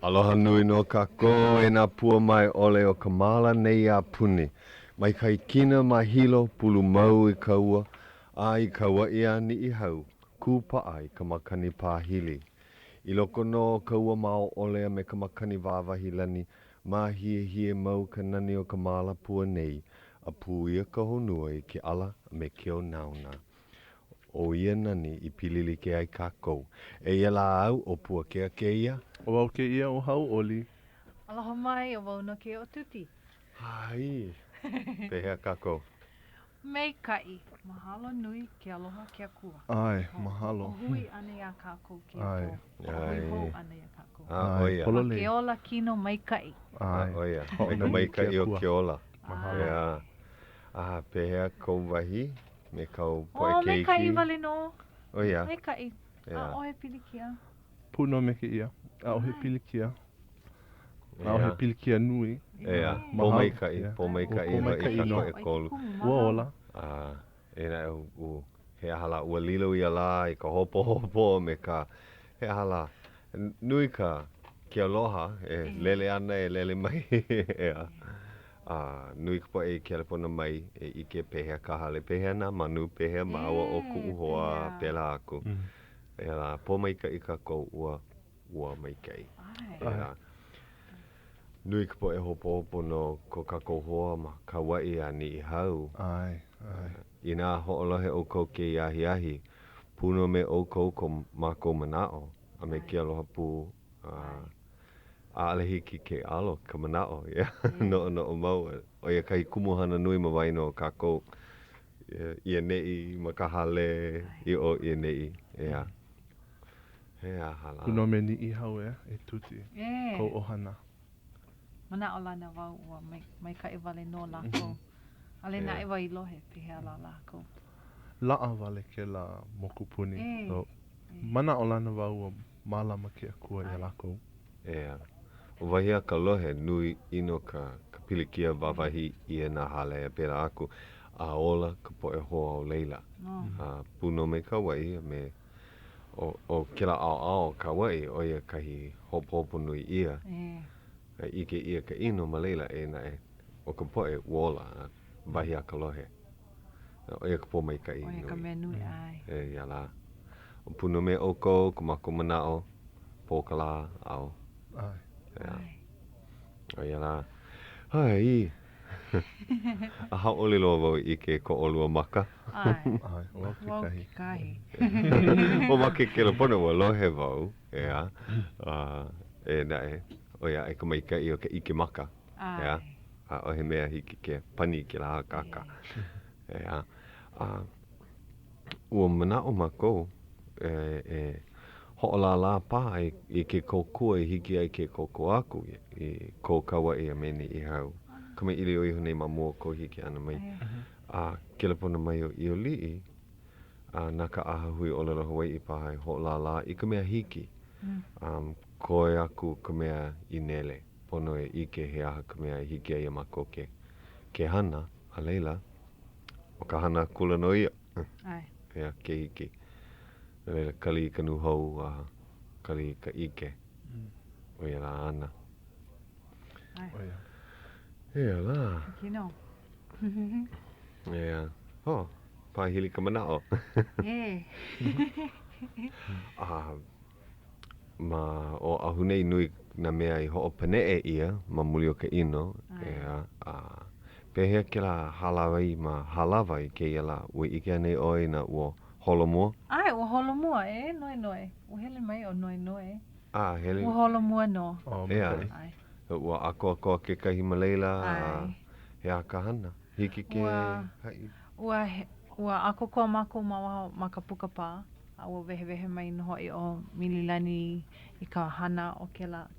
Aloha nui no kako e nā pua mai ole o ka mala nei a puni. Mai kai kina mahilo pulu mau I kaua, a I kaua ia ni I hau, kupa ai ka makani pāhili. I loko no kaua mao ole me ka makani vāwahi lani, hie mau ka nani o ka mala pua nei, a pu ia ka honua I ke ala me ke o nauna. O ia nani I pilili ke ai kako. E ia la au o Puakea ke ia. O au ke ia o Hauʻoli. Aloha mai o wau no ke o Tuti. Hai, pehea kako. Mei kai, mahalo nui ke aloha ke akua. Ai, mahalo. O hui ane ia kako ke Ai. o hui hou ane ia kako. Oia. Polole. Ke ola kino mai kai. Ai. Oia, me ka mai kai o ke ola. Mahalo. Ia. Pehea kou wahi, me kau poe O, keiki. mei kai wale no. Oia. Mei kai. Ia. A ohe pilikia. Puno me ke ia. A ohe pilikia. A ohe pilikia nui. Ia, po mai kai no I kako e kolu. Ua ola. E na he ahala ua lilo I ala I ka hopo me ka he ahala nui ka ke aloha e lele ana e lele mai ea. Nui ka po e ke alepona mai e ike pehea kahale pehea na manu pehea maawa o ku hoa pela aku. E la po mai ka I kako ua mai kai. Nui ka po e hopo no ko kako hoa ma ka wai ani I hau. Ai. I nā ho'olohe o kou ke ahi, puno me o kou ko mako manao, a me ke aloha pu hiki ke alo ka manao, no o mau. O ia kai kumuhana nui ma waino kako ia nei ma ka hale I o ia nei, ea. He a hala. Puno me ni I hau e Tuti. Ko ohana. Mana o lana wau ua mai kai wale no lako. Ale na e wai lohe pihea la lako. Laa wale ke la mokupuni. So, mana o lana wau o malama ke akua I lako. Ea. O wahia ka lohe nui ino ka pilikia wawahi I na hale e pera aku. A ola ka poe hoa o leila. Puno me ka wai me o kila ao ka wai o ia kahi hopo nui ia. Ike ia ka ino ma leila e na e. O ka poe wola wahi a ka lohe. O ia ka po mai ka ino. O ia ka mea nui ai. E ia la. O puno me oko, ka mako manao, pōkala ao. Ai. O ia la. Hai. A Hauʻoli loa wau I ke ko olua maka. Ai. Wau ke kahi. O maki ke lapona ua lohe wau. Ea. E na e. O ia e ka mai ka I o ka ike maka. Ea. O he mea hiki ke pani ke la kaka. Ea. Ua manao mako e hoʻola la pā I ke kokua I hiki ai ke koko aku I ko kawa I a meni I hau. Ka mai ili o iho nei ma mua ko hiki ana mai. Ke lapona mai o I o lii, nā ka aha hui o lalo Hawaiʻi pāhai hoʻola la I ka mea hiki. Koe aku ka mea I nele. Pono e ike he aha ka mea I hiki ai mako ke hana, a leila. O ka hana kula no ia. Hea ke hiki. Leila kali ka nuhou, kali ka ike. O ia la ana. Ia la. Kino. Ia. Pāhili ka manao. Ma o ahu nei nui na mea I hoʻopaneʻe ia ma muli o ka ino. Ea. Pehea ke la halawai ma halawai ke ia la ua ike anei oi na ua holomua. Ai, ua holomua noe. Ua hele mai o noe. Hele. Ua holomua no. Ea. Ua ako ke kahi ma leila. He a ka hana. Hiki ke hai. Ua ako koa mako ma ka puka pā. A ua wehe mai no hoi o mililani I ka hana o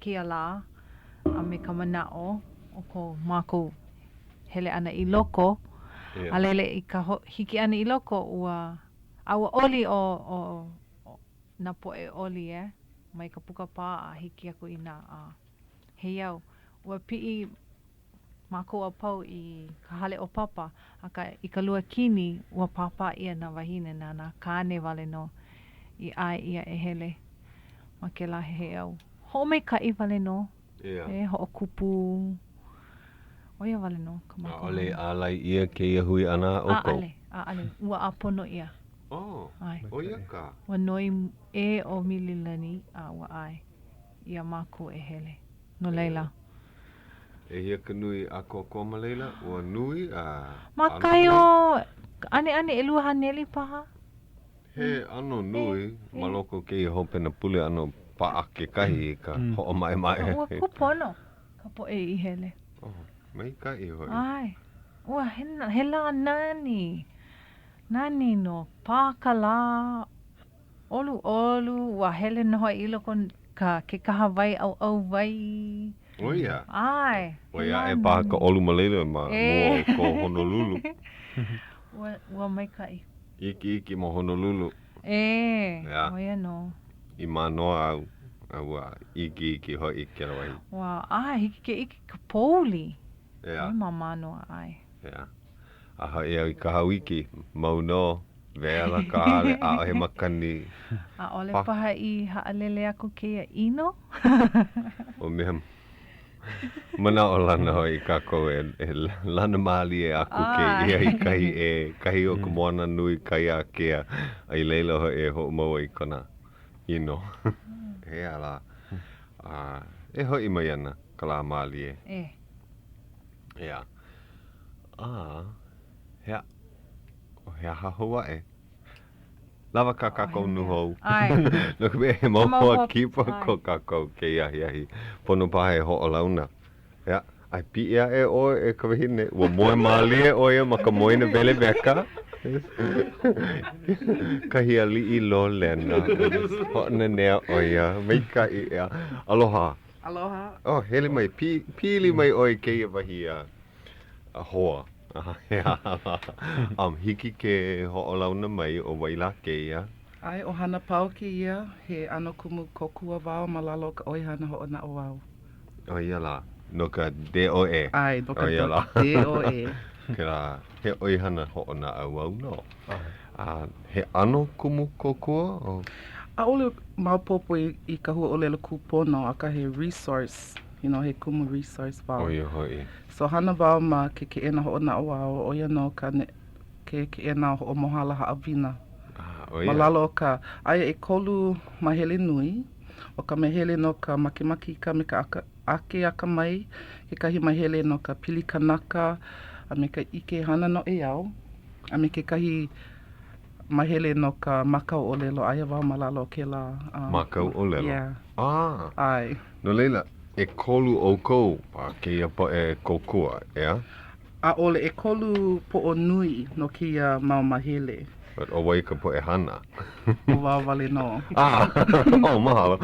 kia la. A me ka manao o ko mako hele ana I loko. A lele I ka hiki ana I loko ua oli o na poe oli mai ka puka pā a hiki aku I na he iau. Ua pi'i mako a pau I ka hale o papa. I ka lua kini ua papa ia na wahine na kane wale no I ai ia e hele. Ma ke la he au Ho'omeikai wale no. Ia. E ho'okupu. Oia wale no. Ka mako. Ole alai ia ke ia hui ana oko. Ale. Ua apono ia. Oh, Ai. oia ka. Wa noi e o mililani a ua ai. Ia mako e hele. No leila. E hia ka nui a koko ma leila? Ua nui a... Makai o... Ane e lua haneli paha? He ano nui, maloko ke i hope na pule ano paake kahi ka ho'o mai. Ua kupono. Ka po e i hele. Oh, mai kai hoi. Ai. Ua hela nani. Nani no. Pākala. Olu. Ua hele na hoi iloko ke Hawaii au vai. Oia. Ai. Oia e paha ka olu ma leila ma mua ko Honolulu. Ua mai kai. Iki mo Honolulu. Yeah. Oia no. I manoa au. Aua iki hoi ke rawai. Wa hiki ke iki ka pouli. Yeah. Ai manoa ai. Yeah. Aha e au i ka hauiki. Mau no. Veala ka ale a he makani. A ole paha i haalele ako ke ino. O mea. Mana o lana hoi ka ko e lana maali e aku ke ia i kahi o ka moana nui kai a kea. Ai leila hoi e ho maua i kona ino. He ala. E hoi mai ana ka la maali e. Ia. Hea hahua e. Lava ka kakau nuhou. Ai. No ka he maua kipa ko kakau ke iahi. Pono paha e ho'o launa. Ia. Ai pi ia e oe e kawahine. Ua moe maali e oe ma ka moina vele beka. Kahi a li I lo lena. Ho'na nea oia. Meika I ea. Aloha. Oh, hele mai. Pili mai oe ke ia wahi a hoa. Hiki ke ho'olauna mai o waila ke ia. Ai, o hana pau ke ia, he ano kumu kokua wao malalo ka oihana ho'ona o wao. O ia la, no ka DOE. Ai, no ka o DOE. Ke la, he oihana ho'ona au no. He ano kumu kokua? O? A ole maupopo I ka hua olelo kupono, a ka he resource, he kumu resource wao. O ia hoi. So hana wao ma ke ena ho'ona o wao, o ia no ka ke ena ho'o mohala haawina. Malalo ka, aia e kolu mahele nui, o ka mahele no ka makemaki ka me ka ake aka mai, ke kahi mahele no ka pili kanaka, a me ka ike hana no e au, a me ke kahi mahele no ka makau o lelo, aia wao malalo ke la. Makau o lelo? Yeah. Ai. No leila, e kolu o kou, ke ia pa e kokua, ea? A ole e kolu po o nui no kia mau mahele. But o wai ka po e hana. O wao wale no. Mahalo.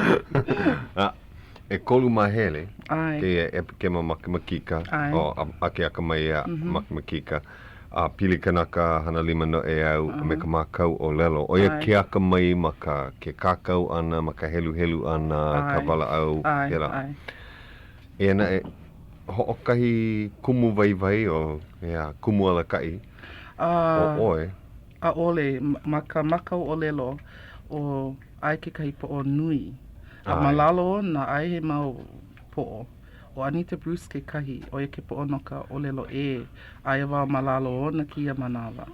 E kolu mahele, Ai. ke ma makimakika, Ai. o ake aka mai a makimakika, a pili kanaka hana lima no e au, me ka makau o lelo. O ia ke aka mai ma ke kakau ana, ma ka helu ana, ka wala au, Ai. E na e ho'okahi kumu vai o kumu alakai, o oe. A ole, ma ka makau o lelo, o ai ke kahi po o nui. A malalo na ai he mau po o. O Anita Bruce ke kahi, o ia ke po o no ka o lelo e. Ai wao malalo o na kia manawa.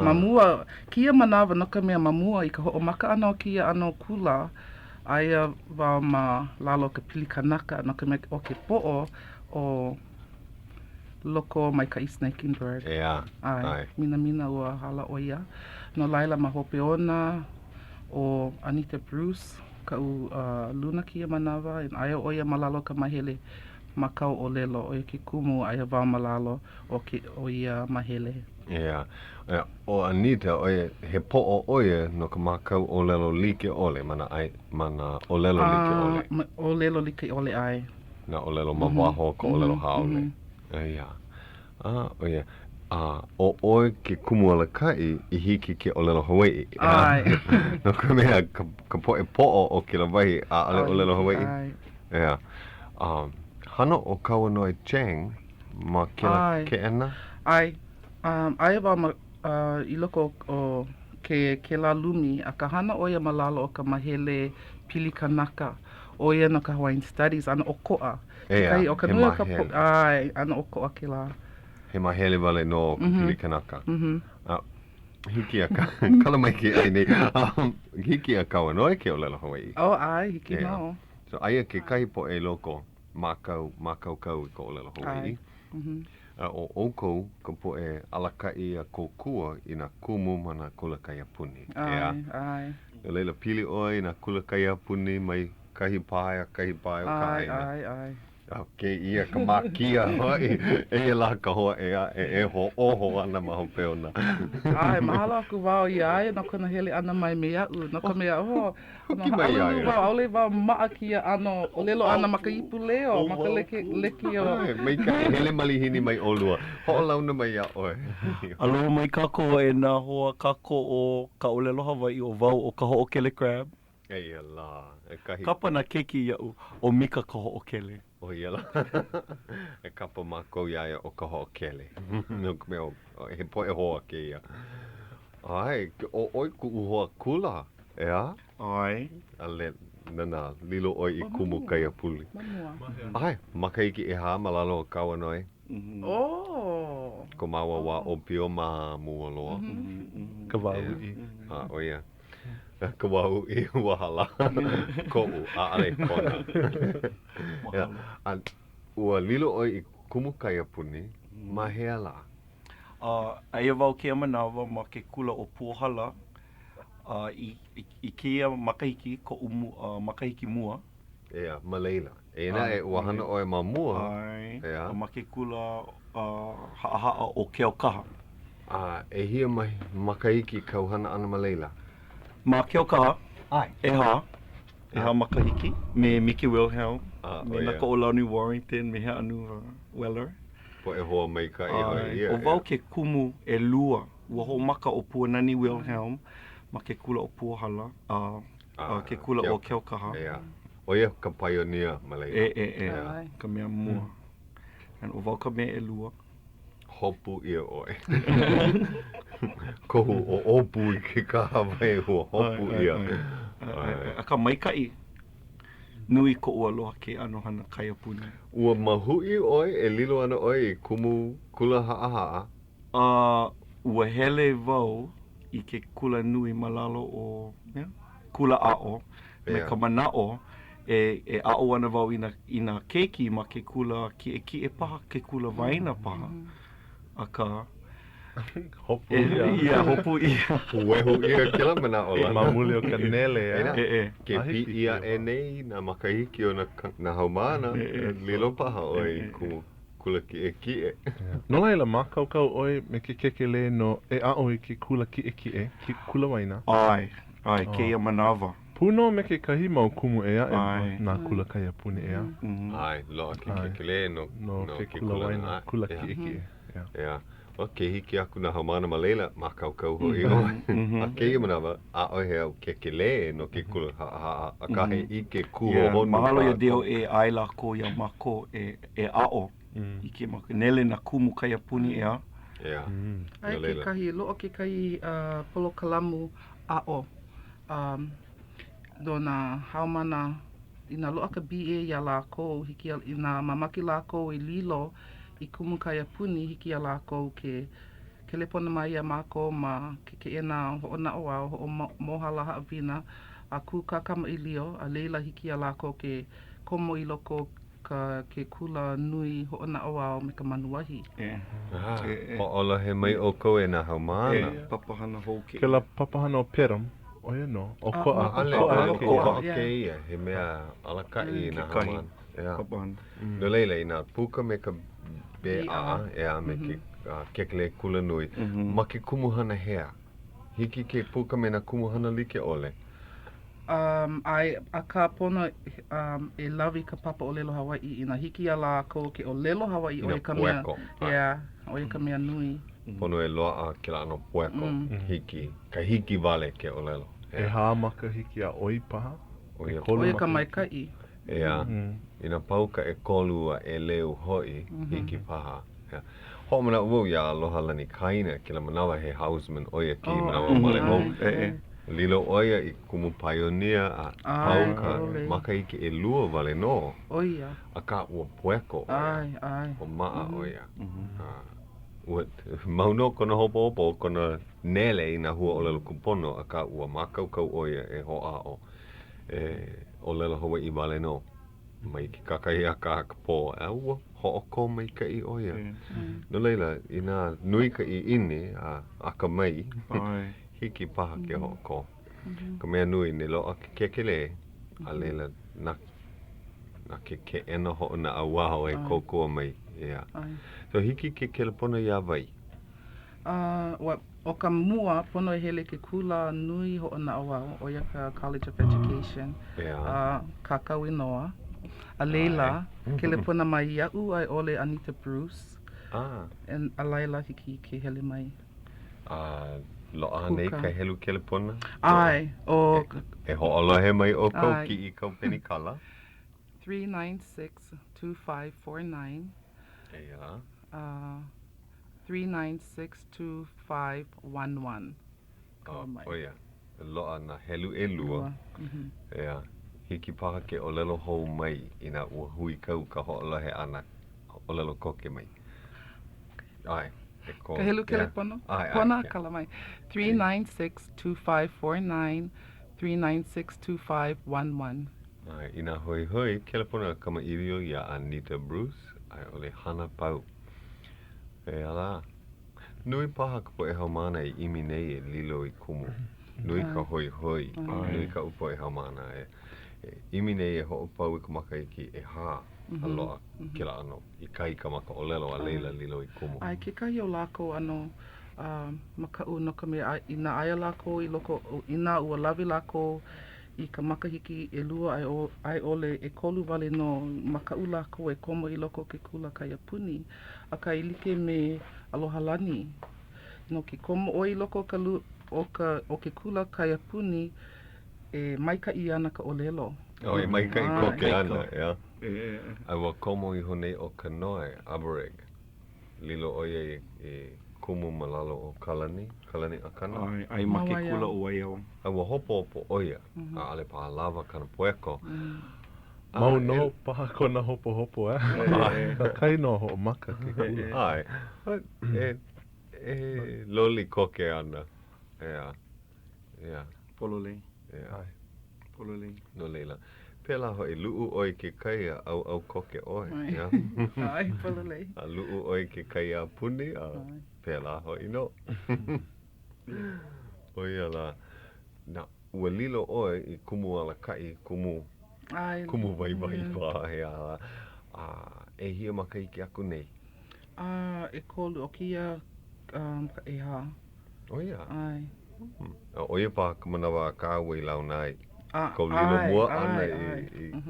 Mamua, kia manawa no ka mea mamua I ka ho'o maka ana o kia ano kula. Ai wao ma lalo ka pili kanaka no ka mea o ke po o loko mai ka Snake Bird. Ai. Mina ua hala o ia. No laila ma hope ona o Anita Bruce ka luna kia manawa. Ai o ia malalo ka mahele makau o lelo o ia ke kumu ai wao malalo o ia mahele. O Anita o ia he po o ia no ka makau o lelo like ole mana o lelo like ole. O lelo like ole ai. Na o lelo mawaho ko o lelo haole. O ia. O oe ke kumu alakai I hiki ke o lelo Hawai'i. No ka mea ka po e po o ke la wahi a ale o lelo Hawai'i. Hana o kaua no e Chang ma ke ena? Ai. Ai wao ma I loko o ke la lumi a ka hana o ia malalo o ka mahele pili kanaka. O ia no ka Hawaiian Studies, ana o ko'a. Ea, Kai o ka he nui o ka mahele. ai, ana o ko'a ke la. He mahele wale no kupili kanaka. Hiki a kala mai ke ai nei. Hiki a kaua noe ke o lelo Hawai'i. O ai, hiki Ea. nao. So aia ke kai po e loko makau kau I ko o lelo Hawai'i. O oukou ka po e alakai a kokua I na kumu mana kulakai a puni. Ea. Ai. O leila pili oi na kulakai a puni mai kahi pae o ka aina. Ai. Ke ia ka makia hoi. E la ka hoa e ho oho ana maho peona. Ai, mahalo aku wao I ai, no Kanahele ana mai mea u, no ka mea ho. Hoki mai ai. Aule wao maa kia ano, o lelo ana maka ipu leo, maka leki o. Mai ka hele malihini mai olua. Ho launa mai a oe. Aloha mai kako e nā hoa kako o ka olelo Hawai'i o wau o Kaho'okele Crabb. Ei la, e kahi. Kapa na keki ia'u o Mika Kaho'okele. O iela. E kapa mākou iaia o Kaho'okele. No ka mea he poe hoa ke ia. Ai, o oi ku uhoa kula, ea? Ai. Ale, nana, lilo oi I kumu kai a puli. Ai, makaiki e hā malalo o kaua noi. Oh. Ko maua wa o pio ma mua loa. Ka wau I. O ia. Ka wau I wahala. Ko u, a ale kona. Ua lilo oi I kumu kai a puni, ma hea la. Aia wau ke manawa ma ke kula o Puohala. I kia makahiki ko makahiki mua. Ea, Malayla. E na e wahana oi ma mua. Ai. Ea. Ma ke kula haa o keo kaha. E hia mai makahiki kauhana ana Malayla. Ma keo kaha. Ai. E ha makahiki. Me Mickey Wilhelm. Me na ia. ko Olani Warrington. Me hea anu Weller. Po e hoa mai ka e hoi ia. O wau ke kumu e lua. Ua ho maka o Puanani Wilhelm. Ma ke kula o Puohala. Ke kula o keo kaha. Ea. O ia ka pioneer Malayla. E. Ka mea mua. And o wau ka mea e lua. Hopu ia oi. Kohu o opu I ke kahawai hua hopu ia. A ka maikai. Nui ko ua loa ke ano hana kai a puni. Ua mahui oi e lilo ana oi I kumu kula haa. Ua hele wau I ke kula nui malalo o kula a'o. Me ka mana'o e a'o ana wau I na keiki ma ke kula ki e paha, ke kula waina paha. A ka Hopu ia. Ia, hopu ia. Wehu ia kila mana o E lana. mamule o Kanahele ea. Ke pi ia e nei na makahiki o na haumana. Lilo paha oi ku kula ki e. No laila makaukau oi me ke kekele no e a'o I ke kula ki e, ki kula waina. Ai, ke ia manawa. Puno me ke kahi mau kumu ea Ai. e nā kula kai a puni ea. Ai, loa ke kekele No ke kula waina, kula ki e. Ia. O ke hiki aku na haumana Malayla makaukau hoi oi. A ke ia manawa a oi hea kekele no ke kula haa. A kahe I ke kuho honu. Mahalo ia deo e aila ko ia mako e a'o. I ke mako nele na kumu kai a puni ea. Ia. Ai ke kahi, loo ke kahi polo kalamu a'o. Do na haumana, I na loa ka BA ia lākou, hiki I na mamaki lākou I lilo, I kumu kai a puni, hiki a lākou ke lepona mai ia mākou ma ke ena ho'ona o au, ho'o mohala haawina, a ku ka kama I lio, a leila hiki a lākou ke komo I loko ke kula nui ho'ona o au me ka manuahi. Ola he mai o koe na haumana. Papahana houke. Ke la papahana o Peram, o ia no, o koa. Koa ke ia, he mea alakai na haumana. Papahana. No leila I nā puka me ka bea ea me ke kekele kula nui. Ma ke kumuhana hea. Hiki ke puka me na kumuhana like ole. Ai a ka pono e lawi ka papa o lelo Hawai'i ina hiki a la ko ke o lelo Hawai'i o e ka mea. O e ka mea nui. Pono e loa a ke la ano pueko. Hiki. Ka hiki vale ke o lelo. E hā maka hiki a oi paha. O ia O e ka maikai. Ea. Ina pauka e kolua e leu hoi hiki paha. Ho mana uo ia aloha lani kaina ke la manawa he houseman o ia ki manawa male hou. Lilo oia I kumu pioneer a pauka makaiki e lua wale no. Oia. A ka ua pueko oia. Ai. O maa oia. Mauno kona hopo kona nele I na hua o lelo kupono a ka ua makaukau oia e hoa o lelo Hawai'i wale no. Mai ki kakai a ka po a ua ho'oko mai ka I oia. No leila, I nā nui ka I ini a aka mai. Hiki paha ke ho'oko. Ka mea nui ne loa ke kekele a leila na ke ena ho'o na awao e kokua mai. So hiki ke kelepona ia vai? O ka mua pono e hele ke kula nui ho'o na awao o ia ka College of Education. Kakau inoa. A leila, kelepona mai ia'u ai ole Anita Bruce. And a laila hiki ke hele mai. Loa nei ka helu kelepona? Ai, o... E ho'olohe mai o kou ki I kau penikala? 396-2549. 396-2511. Oia, loa na helu e lua. Hiki paha ke o lelo hou mai I na ua hui kau ka ho'olohe ana o lelo koke mai. Ai. Ka helu kelepono? Pona kala mai. 396-2549, 396-2511. Ai, ina hoi kelepona kama irio ia Anita Bruce, ai ole Hana pau. E ala. Nui paha ka po e haumana I imi nei e lilo I kumu. Nui ka hoi. Nui ka upo e haumana imi nei e ho'opau I ka maka iki e hā. Aloha, kila ano, I kai ka maka o lelo a leila lilo I kumu. Ai, ke kai o lako ano, makau no ka mea, ina aia lako I loko, ina ua lawi lako I ka makahiki e lua ai ole e kolu wale no makau lako e komo I loko ke kula kaiapuni. A ka I like me aloha lani. No ke komo o I loko o ke kula kaiapuni e maika I ana ka olelo. E maika I koke ana, ia. Ai wa komo I honei o Kanoe, Aboreg. Lilo oia I kumu malalo o Kalani Akana. Ai ma ke kula o ai au. Ai wa hopo oia, a ale paha lava kana pueko. Mau no paha kona hopo Ka kai no ho maka ke kula. Ai, loli koke ana. Ia. Pololei. Ia. Pololei. No leila. Pela hoi lu'u oi ke kai a au koke oi. Ia. Ai, pololei. A lu'u oi ke kai a puni a pela hoi no. Oia la. Na, ua lilo oi I kumu ala kai kumu vai pa hea la. E hia maka iki aku nei. E kolu o kia e ha. Oia. Ai. Oia pa ka manawa ka wei lau nai. Ko lilo mua ana I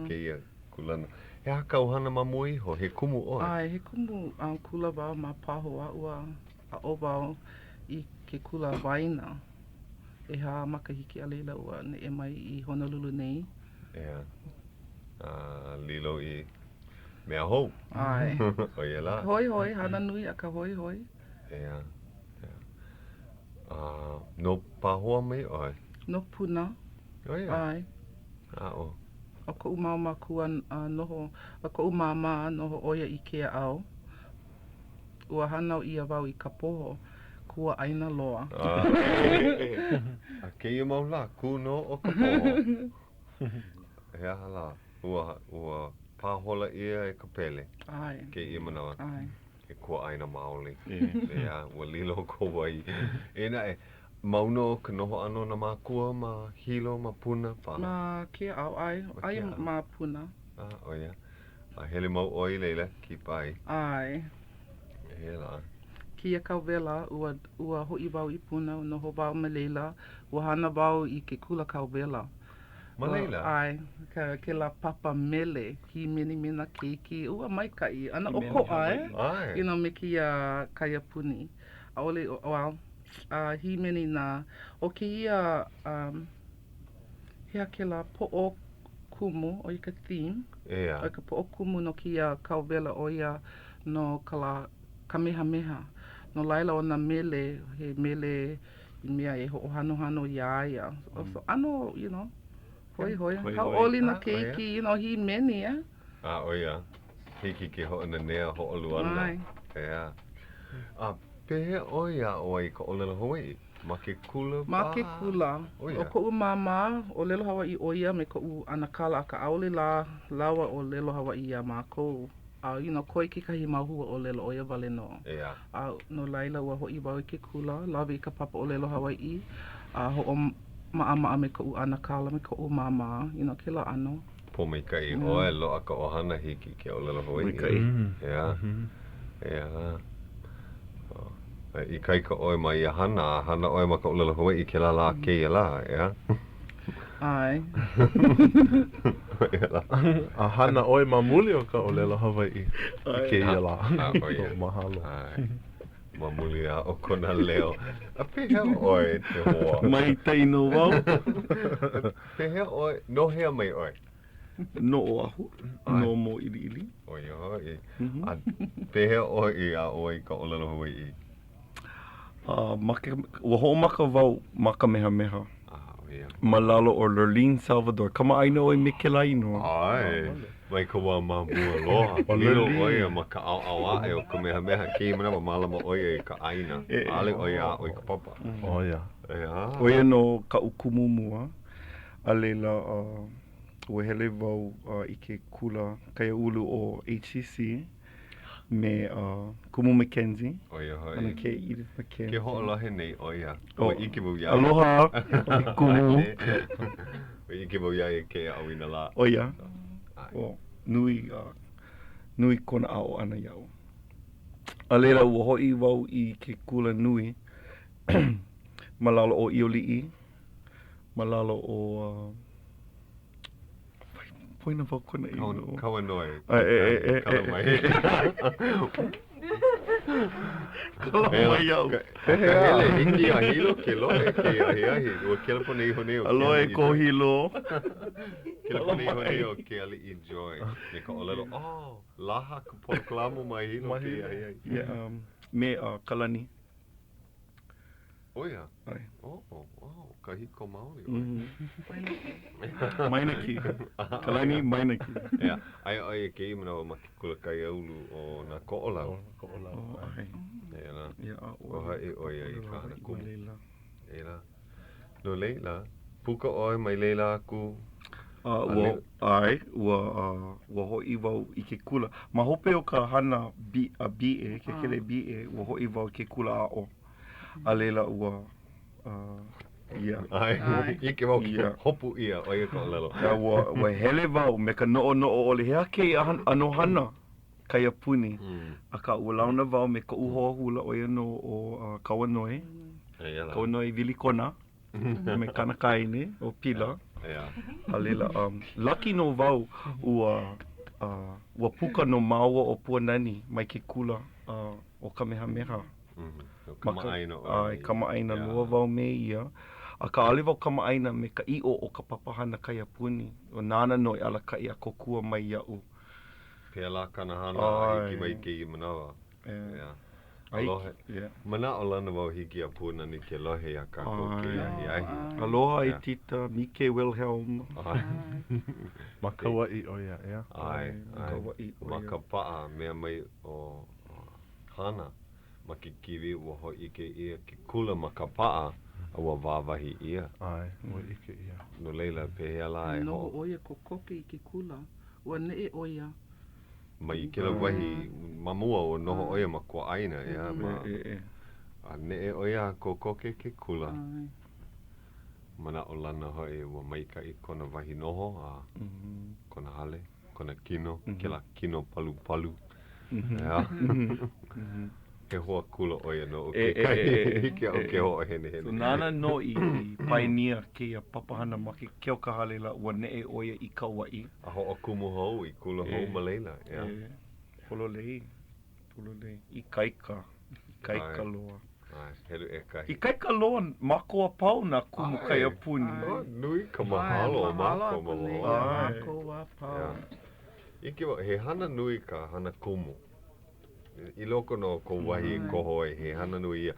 keia kulana. He haka uhana mamu iho, he kumu oi. Ai, he kumu kula wau ma paho a ua a o wau I ke kula waina. E ha makahiki a leila ua ne e mai I Honolulu nei. Ea. Lilo I mea hou. Ai. Oia la. Hoi, hana nui a ka hoi. Ea. No pahoa mai oi? No puna. Oia. Ai. O. O ko umama kua noho, o ko umama noho oia I kea au. Ua hanau ia wau I ka poho, kua aina loa. A keia mau la, kuno o ka poho. Hea hala, ua pahola ia e ka pele. Ai. Keia manawa. Ai. E kua aina maoli. Ea, ua lilo ko wai. Ena mauno ka noho ano na mākua, ma hilo, ma puna, pa? Ma kia au ai ma puna. Oia. A hele mau oi leila, ki pai. Ai. Hela. Kia kau wela, ua hoi wau I puna, noho wau ma leila, ua hana wau I ke kula kau wela. Ma leila? Ai, ke la papa mele, ki mini mina keiki, ua maikai, ana oko ai. Ai. Ina me kia kaiapuni. A ole, hi meni nā, o ke ia, hea ke la po'o kumu, o I ka theme. Ea. O ka po'o kumu no kia kauwela o ia no ka la kamehameha. No laila o nā mele, he mele I mea e ho'ohano ia ia. So ano, you know, hoi. Hoi. Hauʻoli na keiki, you know, hi many, Oia. Hiki ke ho'ona nea ho'olu ana. Ai. Ea. Pehe oia oi ka olelo Hawai'i? Ma ke kula Ma pa? ke kula. Oia. O ko'u mama, o lelo Hawai'i oia me ko'u anakala a ka aole lawa o lelo Hawai'i ia mākou. You know, koi kekahi mahua o lelo oia wale no. Ea. No laila ua ho'i wau i ke kula, lawe i ka papa o lelo Hawai'i. Ho'o ma'a me ko'u anakala me ko'u mama, you know, kila ano. Po mai kai oe loa ka ohana hiki ke olelo Hawai'i. Mai kai. Ea. Ea. I kai ka oe mai a hana oe ma ka olelo Hawai'i ke la ke ia la, ea? Ai. A hana oe mamuli o ka olelo Hawai'i. I ke ia la. Oia. Mahalo. Ai. Mamuli a o kona leo. A pehe oe te hoa. Mai taino wau. Pehe oe, no hea mai oe. No o ahu. No mo ili. Oia hoi. A pehe oe a oe ka olelo Hawai'i. Ua ho'omaka wau maka meha. Oia. Malalo o Lurleen, Salvador. Kama aina oi me ke laino. Ai. Mai ka wā mamua loa. Hilo oia ma ka au e o ka meha ki mana ma malama oia i ka aina. Ale oia oi ka papa. Oia. Ea. Oia no ka ukumumua. A leila ua hele wau i ke kula kaya ulu o HCC me Kumu Mackenzie. Oia hoi. Ana ke Edith Mackenzie. Ke ho'olahe nei oia. Oh. Oi iki mau iai. Aloha. Kumu. Oi iki mau iai ke awina la. Oia. Ai. O nui kona ao ana iau. A leila ua ho'i wau i ke kula nui. Malalo o Ioli'i. Malalo o poina wau kona ino. Kawa noi. Kala mai iau. Hele, hiki a hilo ke loe ke ahi. Ua kela pone iho neo. Aloe ko hilo. Kela pone iho neo ke ali enjoy. Me ka olelo, laha ka poloklamo mai hilo ke ahi. Me kalani. Oia. Ai. Ka hiko maoli. Mainaki. Kalani mainaki. Ea, ai ke imana o maki kula kai aulu o na ko'olau. Ai. Ea na. Ia O hai oia i ka hana kumu. Leila. Ea no leila. Puka oi mai leila aku. Ua ho'i wau i ke kula. Ma hope o ka hana BA, ke kele BA, ua ho'i wau i ke kula a'o. A leila ua, ia. Ai, ike wau ki hopu ia o ia ka olelo. Ua hele wau me ka no'o ole hea kei ano hana kai puni. A ka ua launa wau me ka uhoa hula o ia no o Kawanoi. Kawanoi Vilikona. Me kanakaine o Pila. A leila, lucky no wau ua puka no maua o Puanani mai ke kula o Kamehameha. Kamaaina loa wau me ia. A ka ale wau kamaaina me ka i'o o ka papahana kai apuni. O nana noi ala kai a kokua mai ia'u. Pea la kanahana hiki mai ke i manawa. Aloha. Mana o lana wau hiki a Puanani ke lohe a kako ke ahi. Aloha i tita Mike Wilhelm. Ma ka wa'i oia, ea? Ai. Ma ka paa mea mai o Hana. Ma ke kiwi ua ho'i ke ia ke kula ma ka paa a ua wāwahi ia. Ai, ua ike ia. No leila pehea la e ho. No oia ko koke i ke kula. Ua ne'e oia. Mai i kela wahi mamua o noho oia ma kua aina ia. A ne'e oia ko koke ke kula. Mana o lana hoi ua maika i kona wahi noho a kona hale, kona kino, kela kino palu. Ia. He hoa kula oia no o ke kai hiki au ke hoa hene. So nana no i pioneer ke a papahana ma ke keo ka halela ua ne'e oia i ka wa'i. A ho o kumu hou i kula hou ma leila. Pololei. I kaika loa. Heru e kahi. I kaika loa mako a pau na kumu kai a puni. Nui ka mahalo o mako ma hoa. Mako a pau. Ike wa, he hana nui ka hana kumu. I loko no ko wahi ko hoi, he hana nui ia.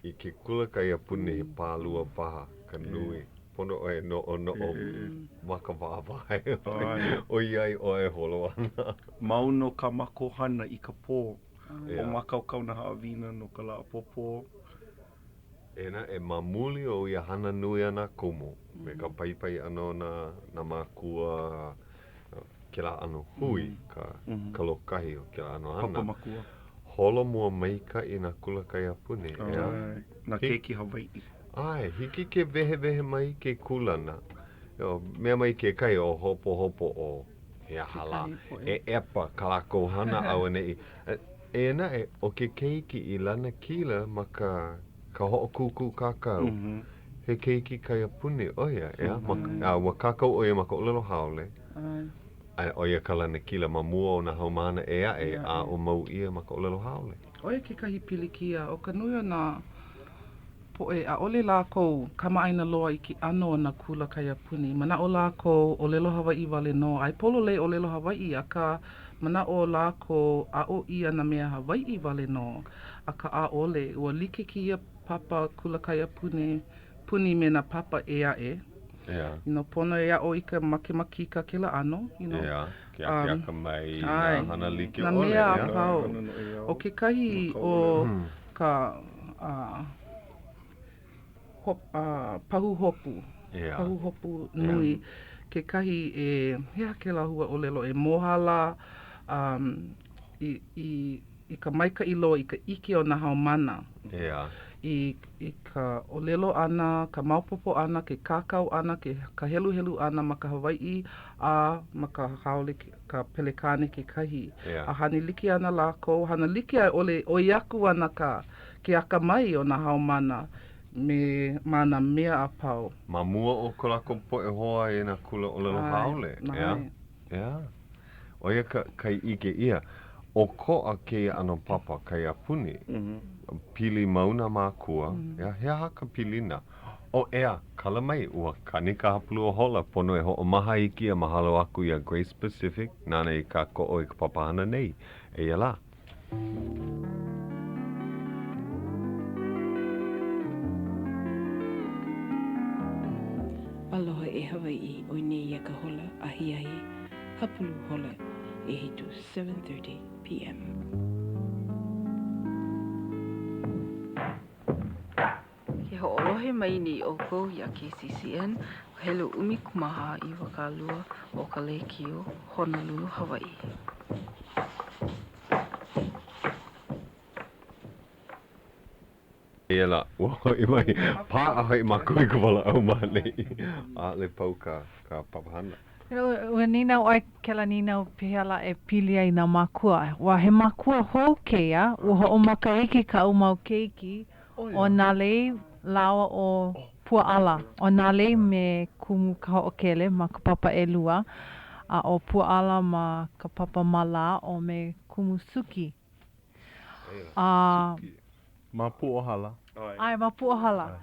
I ke kula kai apuni he pālua paha, ka nui. Pono oe no o maka wāwai. O iai oe holo ana. Mauno ka mako hana I ka pō. O makaukau na haawina no ka la popo. Ena e mamuli o ia hana nui ana kumu. Me ka paipai ano na makua ke la ano hui, ka lokahi o ke la ano hana. Papa makua. Holo mua maika I na kula kai apuni. Na keiki Hawai'i. Ai, hiki ke vehe mai ke kulana. Mea mai ke kai o hopo o he ahala. E epa kalako hana au nei. Ena o ke keiki I lana kila ma ka hoʻokuku kakau. He keiki kai apuni oia, wa kakau oia ma ka olelo haole. Oia ka lana kila ma mua o na haumana a o mau ia ma ka olelo haole. Oia ke kahi pilikia, o ka nui o na poe a ole lākou kamaaina loa I ki ano na kula kai apuni. Mana o lākou o lelo Hawai'i wale no. Ai polo le o lelo Hawai'i a ka mana o lākou a o ia na mea Hawai'i wale no. A ka a ole ua like ki ia papa kula kai apuni puni me na papa e. Pono e a o I ka makemaki ka kila ano. Ke aka mai na hana like na ole. Mea a pau. O ke kahi o ka pahu hopu. Pahu hopu nui. Ke kahi hea ke lahua o lelo e mohala I ka maika I loa I ka ike o na haumana. I ka olelo ana, ka maupopo ana, ke kakau ana, ka helu ana ma ka Hawai'i a ma ka haole ka pelekane ke kahi. A hani like ana lākou, hana like ai ole o iaku ana ke aka mai o na haumana me mana mea a pau. Ma mua o ko lako poe hoa I na kula olelo haole. Oia kai ike ia. O ko a ke ano papa kai apuni. Pili mauna mākua. Hea haka pilina. O kala mai ua kanika hapulu o hola pono e ho maha I kia mahalo aku ia Grace Pacific. Nana I ka ko o I ka papahana nei. Ia la. Aloha e Hawai'i o nei ia ka hola ahi hapulu hola e hitu 7:30 p.m. Ke ho'olohe mai ni o kou ia KCCN hele umi kumaha I wakalua o ka Leikio, Honolulu, Hawai'i. Ia la, I mai pā ahoi makui ka wala au mahane a le pau ka papahana. Ua nina oi ke la nina pihala e pili ai na makua. Wa he makua hou keia, ua ho o makaiki ka au mau keiki o nā lei lawa o pua'ala. O nā lei me kumu Kaho'okele ma ka papa elua. A o pua'ala ma ka papa mala o me kumu suki. Ma pu'ohala. Ai, ma pu'ohala.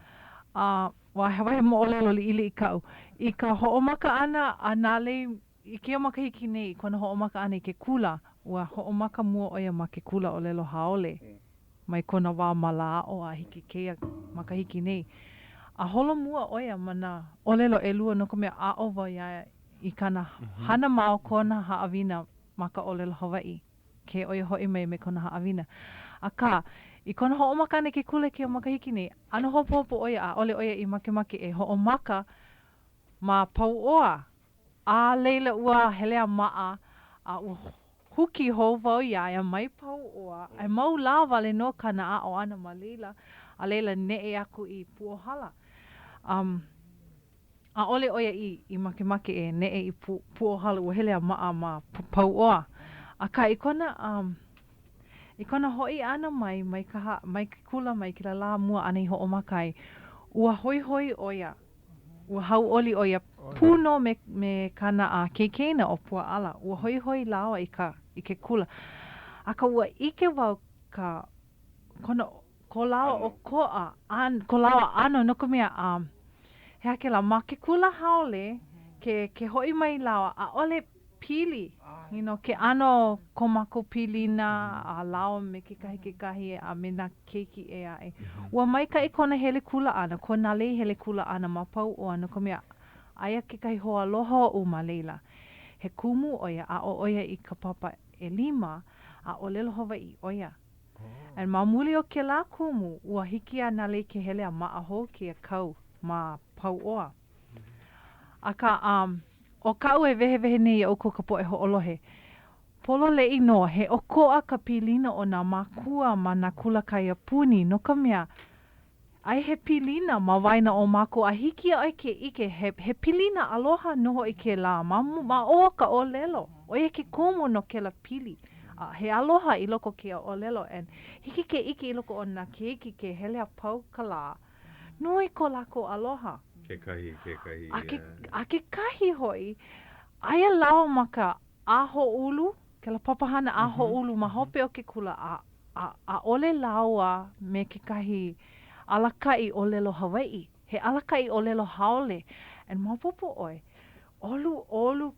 Wa he mo'olelo li ili I kau. I ka ho'omaka ana a nā lei, I kia makahiki nei, I kona ho'omaka ana I ke kula. Ua ho'omaka mua oia ma ke kula o lelo haole. Mai kona wā mala o a hiki keia makahiki nei. A holo mua oia mana o lelo e lua no ka mea a o wau ia I kana hana mao kona haawina ma ka o lelo Hawai'i. Ke oia hoi mai me kona haawina. A ka, I kona ho'omaka ana ke kula kia makahiki nei, ano hopo oia a ole oia I makemake e ho'omaka ma pau oa. A leila ua helea maa a huki hou wau iaia mai pau oa. Ai mau la wale no kana a o ana ma leila. A leila ne aku I puohala. A ole oia I makemake e ne I puohala ua helea maa ma pau oa. A ka I kona hoi ana mai ke kula mai ke la mua ana I ho'omakai. Ua hoi oia. Ua hauʻoli oia puno me kana a keikeina o pua'ala. Ua hoi lawa I ke kula. Aka ua ike wau ko lawa o ko'a. Ko lawa ano no ka mea hea ke la ma ke kula haole ke hoi mai lawa. A ole pili. You know, ke ano komako pilina a lao me ke kahi a me na keiki e ai. Ua maika I kona hele kula ana, kona lei hele kula ana ma pau o ana ko mea aia ke kahi hoa loho o ma leila. He kumu oia a o oia I ka papa e 5 a o lelo Hawai'i oia. And mamuli o ke la kumu ua hiki a na lei ke hele a maa ho ke a kau ma pau oa. Aka o kau e vehe nei o ko ka po e ho'olohe. Polo le ino he o koa ka pilina o na makua ma na kula kai puni no ka mea ai he pilina ma waina o mako a hiki ai ke ike he pilina aloha noho I ke la ma o ka o lelo o ye ke kumu no ke la pili he aloha I loko ke o lelo and hiki ke ike I loko o na keiki ke hele a pau ka la nui ko lako aloha Ke kahi a ke kahi hoi aia lao maka aho ulu ke la papahana aho ulu ma hope o ke kula a ole laua me ke kahi alakai o lelo Hawai'i. He alakai o lelo haole. And mapopo oi, olu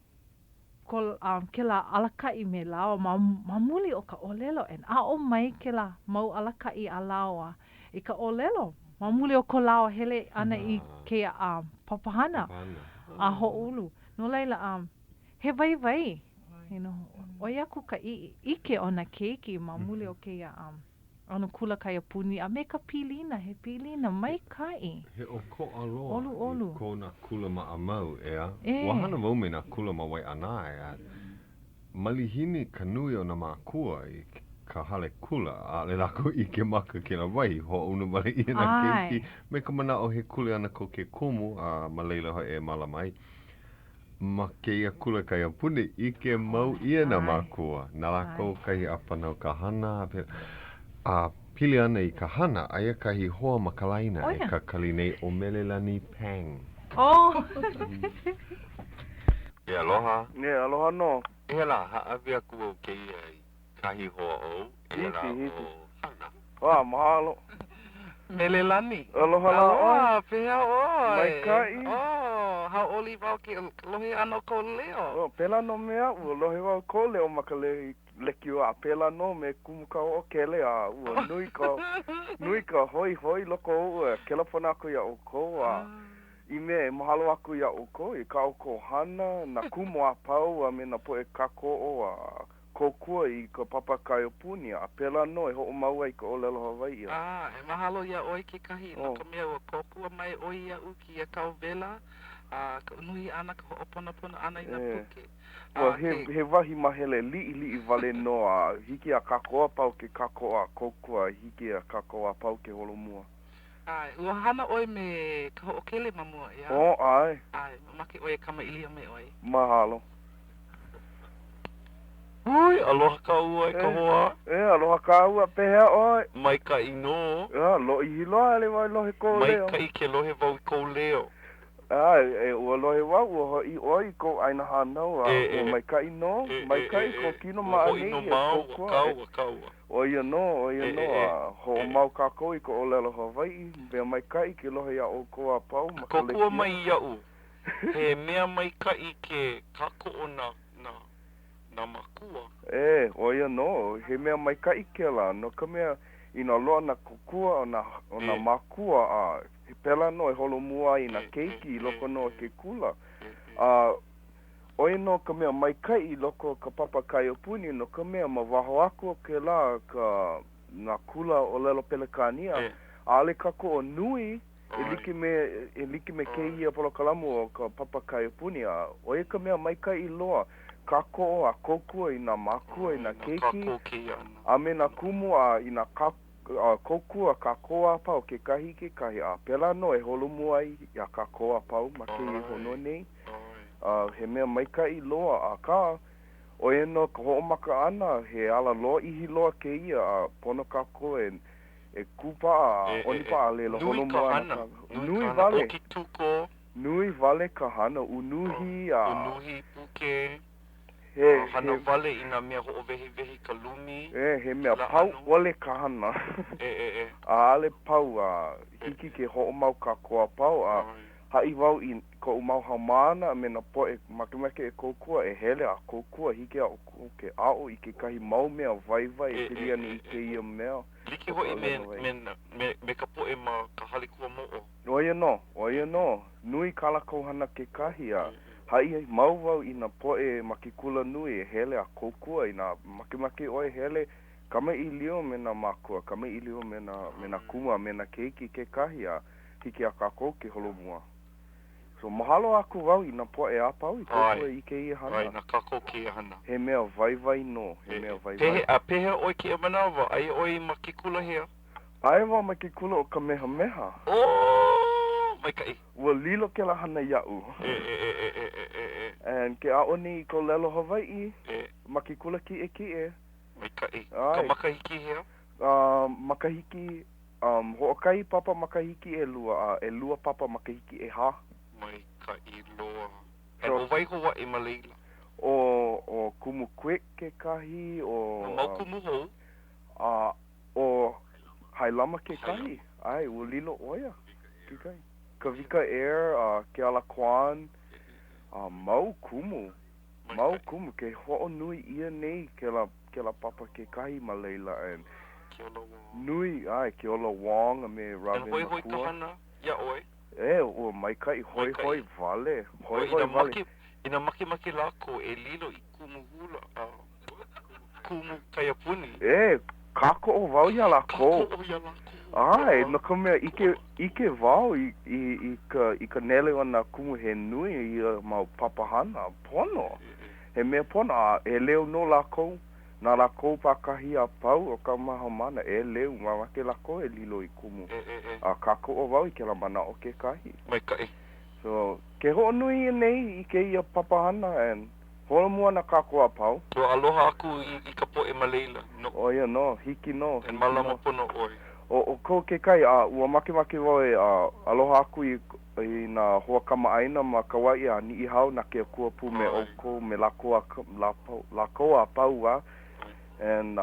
ko ke la alakai me laua mamuli o ka o lelo. And a o mai ke la mau alakai a laua I ka o lelo. Mamuli o ko laua hele ana I ke papahana a ho ulu. No leila he vai. You know, oia ku ka ike o na keiki mamuli o ke ano kula kai puni a me ka pilina he pilina mai kai he o ko aloha olu I ko na kula ma a mau ea wahana mau me na kula ma wai ana ea malihini ka nui o na makua I ka hale kula a le lako I ke maka ke la wai ho unu male I na keiki me ka mana o he kule ana ko ke kumu a maleila ho e malamai ma ke ia kula kai puni I ke mau ia na makua na lako kai apana o ka hana a pili ana I ka hana aia kahi hoa makalaina e ka kalinei o melelani pang. E aloha. Aloha no. E la haawi aku o ke ia kahi hoa o e la o hana. Mahalo. Melelani. Aloha. Pea oi. Maikai. Hauʻoli wau ke lohe ano ko leo. Pela no mea ua lohe wau ko leo makale leki a pela no me kumu Kaho'okele a ua nui ka hoi loko ua kelapana aku ia o ko a I me mahalo aku ia o ko I ka o ko hana na kumu a pau a me na po e kako o a kokua I ka papa kaiopuni a pela no e ho'o maua I ka o lelo Hawai'i. E mahalo ia oi ke kahi no ka mea ua kokua mai oi ia uki ia kauvela ka unuhi ana ka ho'oponapona ana I na puke. He wahi mahele li'i vale no a hiki a kakoa pau ke kakoa kokua hiki a kakoa pau ke holomua. Ua hana oi me Kaho'okele mamua ia. Ai. Mamake oi e kama ilia me oi. Mahalo. Oi, aloha ka ua e ka hoa. Aloha ka ua pehea oi. Mai ka ino. Lo I hiloa le wai lohe ko leo. Mai ka I ke lohe wau I ko leo. Ua lohe wau ua hoi oi ko aina hanau ua mai ka ino. Mai ka I ko kino maanei e kokua. Kaua. Oia no ho mau kako I ko o lelo Hawai'i. Bea mai ka I ke lohe ia o ko a pau. Kokua mai iau. He mea mai ka I ke kako o na makua. Oia no. He mea mai ka I ke la. No ka mea ina loa na kokua o na makua a he pela no e holomua I na keiki I loko no ke kula. Oia no ka mea mai kai I loko ka papa kaiopuni no ka mea ma waho aku o ke la ka na kula o lelo pelekania. Ale kako o nui e like me ke ia polo kalamu o ka papa kaiopuni a oia ka mea mai kai I loa. Kako a kokua I na makua I na keiki. A me na kumu a I na kokua kakoa pau ke kahi a pela no e holomua I a kakoa pau ma ke I hono nei. He mea maikai loa a ka o e no ka ho'omaka ana he ala loa ihi loa ke ia a pono kako e kupa a onipa a lelo holomua ana. Nui vale. Nui vale ka hana unuhi a unuhi puke. Hana vale ina mea ho vehi ka lumi. He mea pau ole ka hana. A ale pau a hiki ke ho mau ka koa pau a ha'i wau I ko mau haumana me na poe makemake e kokua e hele a kokua hiki a o ke a'o I ke kahi mau mea vai e pili ani I ke ia mea. Like hoi me ka poe ma ka halikua mo'o. Oia no. Nui kala kohana ke kahi a. Ha'i mau wau I na poe makikula nui e hele a kokua I na makemake oe hele kama I lio me na makua, kama I lio me na kuma, me na keiki ke kahi a hiki a kako ke holomua. So mahalo aku wau I na poe a pau I kokua I ke ia hana. Ai, na kako ke ia hana. He mea vai no, he mea vai. Pehe oi ke manawa, ai oi makikula hea? Ai wa makikula o ka meha. Oh, mai kai. Ua lilo ke la hana ia'u. And ke aoni I ko lelo Hawai'i, makikula ki e. Mai kai. Ka makahiki hea? Makahiki, ho'okai papa makahiki e lua papa makahiki e ha. Mai kai loa. And o wai Hawai'i ma leila? O kumu quick ke kahi, mau kumu hou? O hailama ke kahi. Ai, ua lilo oia. Ke kahi. Kavika Air, ke ala kwan, mau kumu. Mau kumu, ke ho'o nui ia nei ke la papa ke kahi ma leila. And nui, ke ola wong, me rave makua. And hoi ka hana, ia oi? Ua mai kai hoi vale. Hoi vale. Ina maki lako e lilo I kumu hula, kumu kaiapuni. Kako o vau ia lako. Kako o ia lako. Ai, no ka mea ike vau I ka nele o na kumu he nui I mau papahana, pono. He mea pono, e leo no lako, na lako pakahi a pau o ka maha mana, e leo, mamake lako e lilo I kumu. Kako o vau I ke la mana o ke kahi. Mai kai. So, ke ho nui nei I ke ia papahana, and holomua na kako a pau. So, aloha aku I ka poe ma leila. Oia no, hiki no. And malama pono oi. O ko ke kai ua make voe aloha aku I na hoa kama aina ma Kauai a ni hau na ke kua pu me oko me lakoa a pau and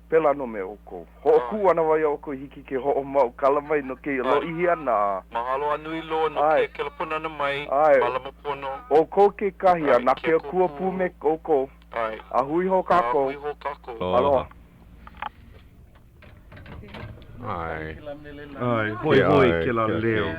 pela no me oko. Ho'oku ana wai oko hiki ke ho'o mau kalamai no ke lo ihi ana. Mahalo anui lo no ke kelapuna na mai. Malama pono. O ko ke kahi na ke kua pu me oko. A hui ho kako. Hui ho kako. Aloha. Ai, hoi ke la leo.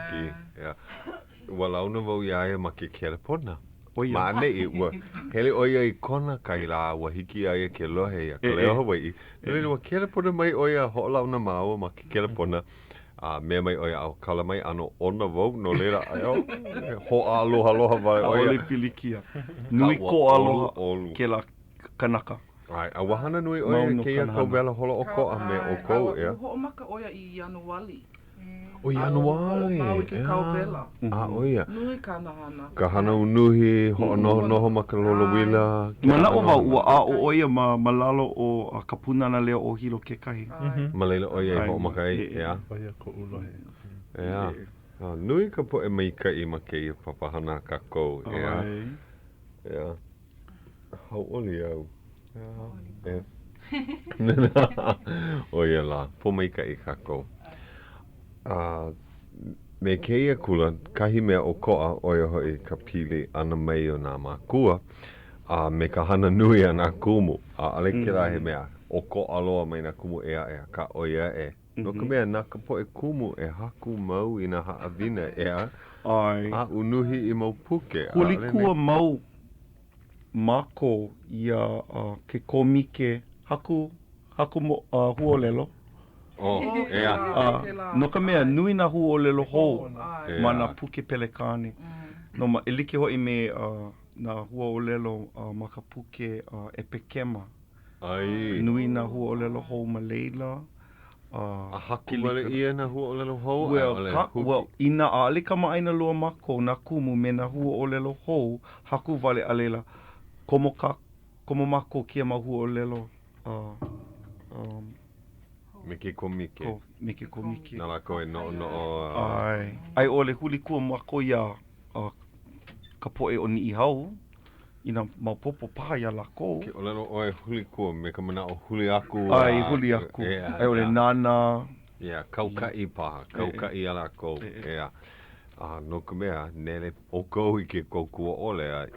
Ua launa wau iaia ma ke kelepona. Ma nei ua hele oia I kona kai la ua hiki aia ke lohe ia Ka Leo Hawaiʻi. Hele ua kelepona mai oia ho launa maua ma ke kelepona. Mea mai oia au kala mai ano ona wau no leila ho aloha vai oia. Ole pilikia. Nui ko aloha ke la kanaka. Ai, a wahana nui oia ke ia kau wela holo o ko a me o kou ea. Ho'o maka oia I Januari. O Januari. Mau I ke kau wela. Oia. Nui kanahana. Ka hana unuhi, ho noho ma ka lolo wila. Mana o wau ua a o oia ma lalo o a kapuna na leo o hilo ke kahi. Ma leila oia I ho makai, ea. Oia ko ulohe. Ea. Nui ka po e maika I ma ke ia papahana ka kou, ea. Ea. Hauʻoli au. Oia la, po maika I kako. Me keia kula, kahi mea o koa oia hoi ka pili ana mai o nā mākua, me ka hana nui a nā kumu, ale ke la he mea, o ko aloa mai nā kumu ea ka oia e. No ka mea nā ka po e kumu e haku mau I nā haawina ea, a unuhi I mau puke. Huli kua mau mako ia ke komike haku mo huolelo. No ka mea nui na huolelo hou ma na puke pelekani. No ma elike hoi me na huolelo ma ka puke e pekema. Nui na huolelo hou ma leila. A haku wale ia na huolelo hou? Well, ina ale kama aina loa mako na kumu me na huolelo hou haku wale a leila. Komo mako kia mahu o lelo Miki komike. Miki komike. Nā la koe no. Ai ole huli kua mako ia ka poe o ni I hau. Ina maupopo paha ia lako. Ke o lelo oe huli kua me ka mana o huli aku. Ai huli aku. Ai ole nana. Kaukai paha. Kaukai ala ko. No ka mea, nele o kou I ke kokua ole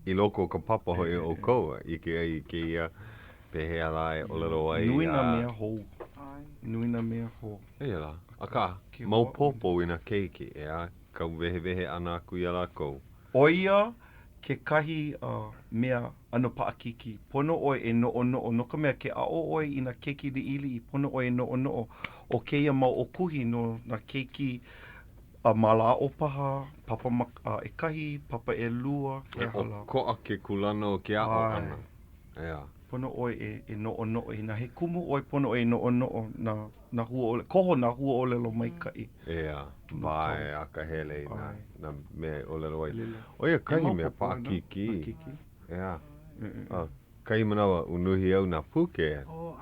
I loko ka papa hoi o kou I ke ai ke ia pehea lai o lero ai Nui na mea hou. Nui na mea hou. Eia la, aka, mau popo ina keiki ea, kau vehe ana aku ia lako. Oia ke kahi mea ano paakiki. Pono oi e no'o no ka mea ke a'o oi I na keiki li'ili I pono oi e no'o o keia mau okuhi no na keiki mala'o paha, papa e kahi, papa e lua, e hala. O ko'a ke kulana o ke a'o ana. Ea. Pono oi e no'o I na he kumu oi pono oi no'o na hua ole, koho na hua ole lo maikai. Ea, vai a Kanahele na mea o lero ai. Oia kahi mea paakiki. Ea. Kai manawa unuhi au na puke.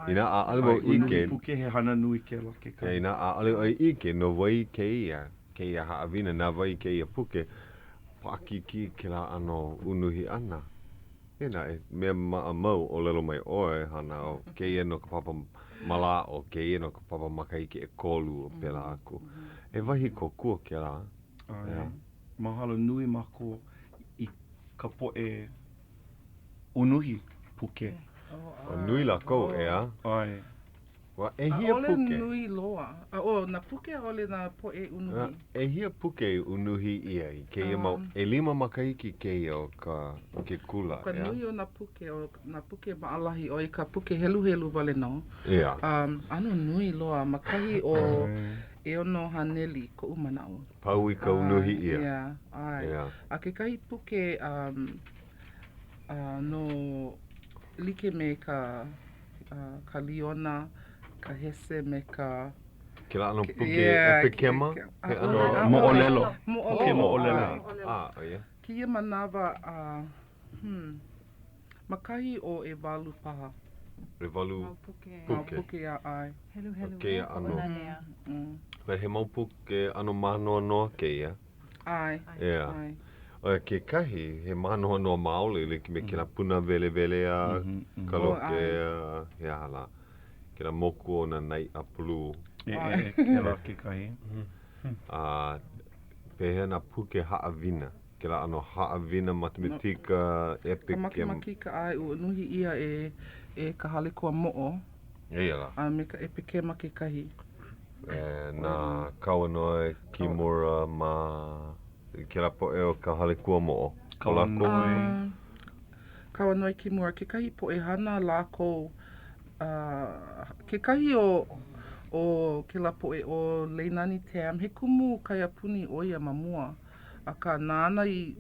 Ina a alimo ike. Puke he hana nui ke la ke kai. Ina a alimo ike no vai ke ia. Ke ia haawina na vai ke ia puke. Paakiki ke la ano unuhi ana. Ina e mea maa mau o lelo mai oe hana o ke ia no ka papa mala o ke ia no ka papa makaike e kolu o pela aku. E wahi ko kua ke la. Mahalo nui mako I ka poe unuhi puke. O nui la kou ea. Ai. Wa e hia ole puke. nui loa. Na puke ole na poe unuhi. E hia puke unuhi ia I ke ia mau. E lima makaiki ke ia o ke kula. Ka nui o na puke maalahi o I ka puke helu wale no. Ia. Ano nui loa. Makahi o e ono haneli ko umanao. Pau I ka unuhi ia. Ia. Ai. A ke kahi puke no like me ka liona, ka hese me ka Ke la ano puke epe kema? Mo'olelo. Puke mo'olelo. Ia. Ki ia manawa makahi o e walu paha. E walu puke. Puke a ai. Helu. Ke ia ano. Lea. Pero he mau puke ano manoa noa ke ia. Ai. Ia. Ai. O ke kahi, he manoa noa maole le me ke la puna vele a kaloke he hala. Ke la moku o na nai apulu. Ke la ke kahi. Pehe na puke haawina. Ke la ano haawina matematika epic. Ka makika ai u nuhi ia e ka hale kua mo'o. Ia la. Me ka epikema ke kahi. Na kauanoe kimura ma ke la poe o ka hale kua mo'o. Kauanoe kimura. Ke kahi poe hana lako ke kahi o ke la poe o leinani tam. He kumu kaiapuni oia mamua. A ka nana I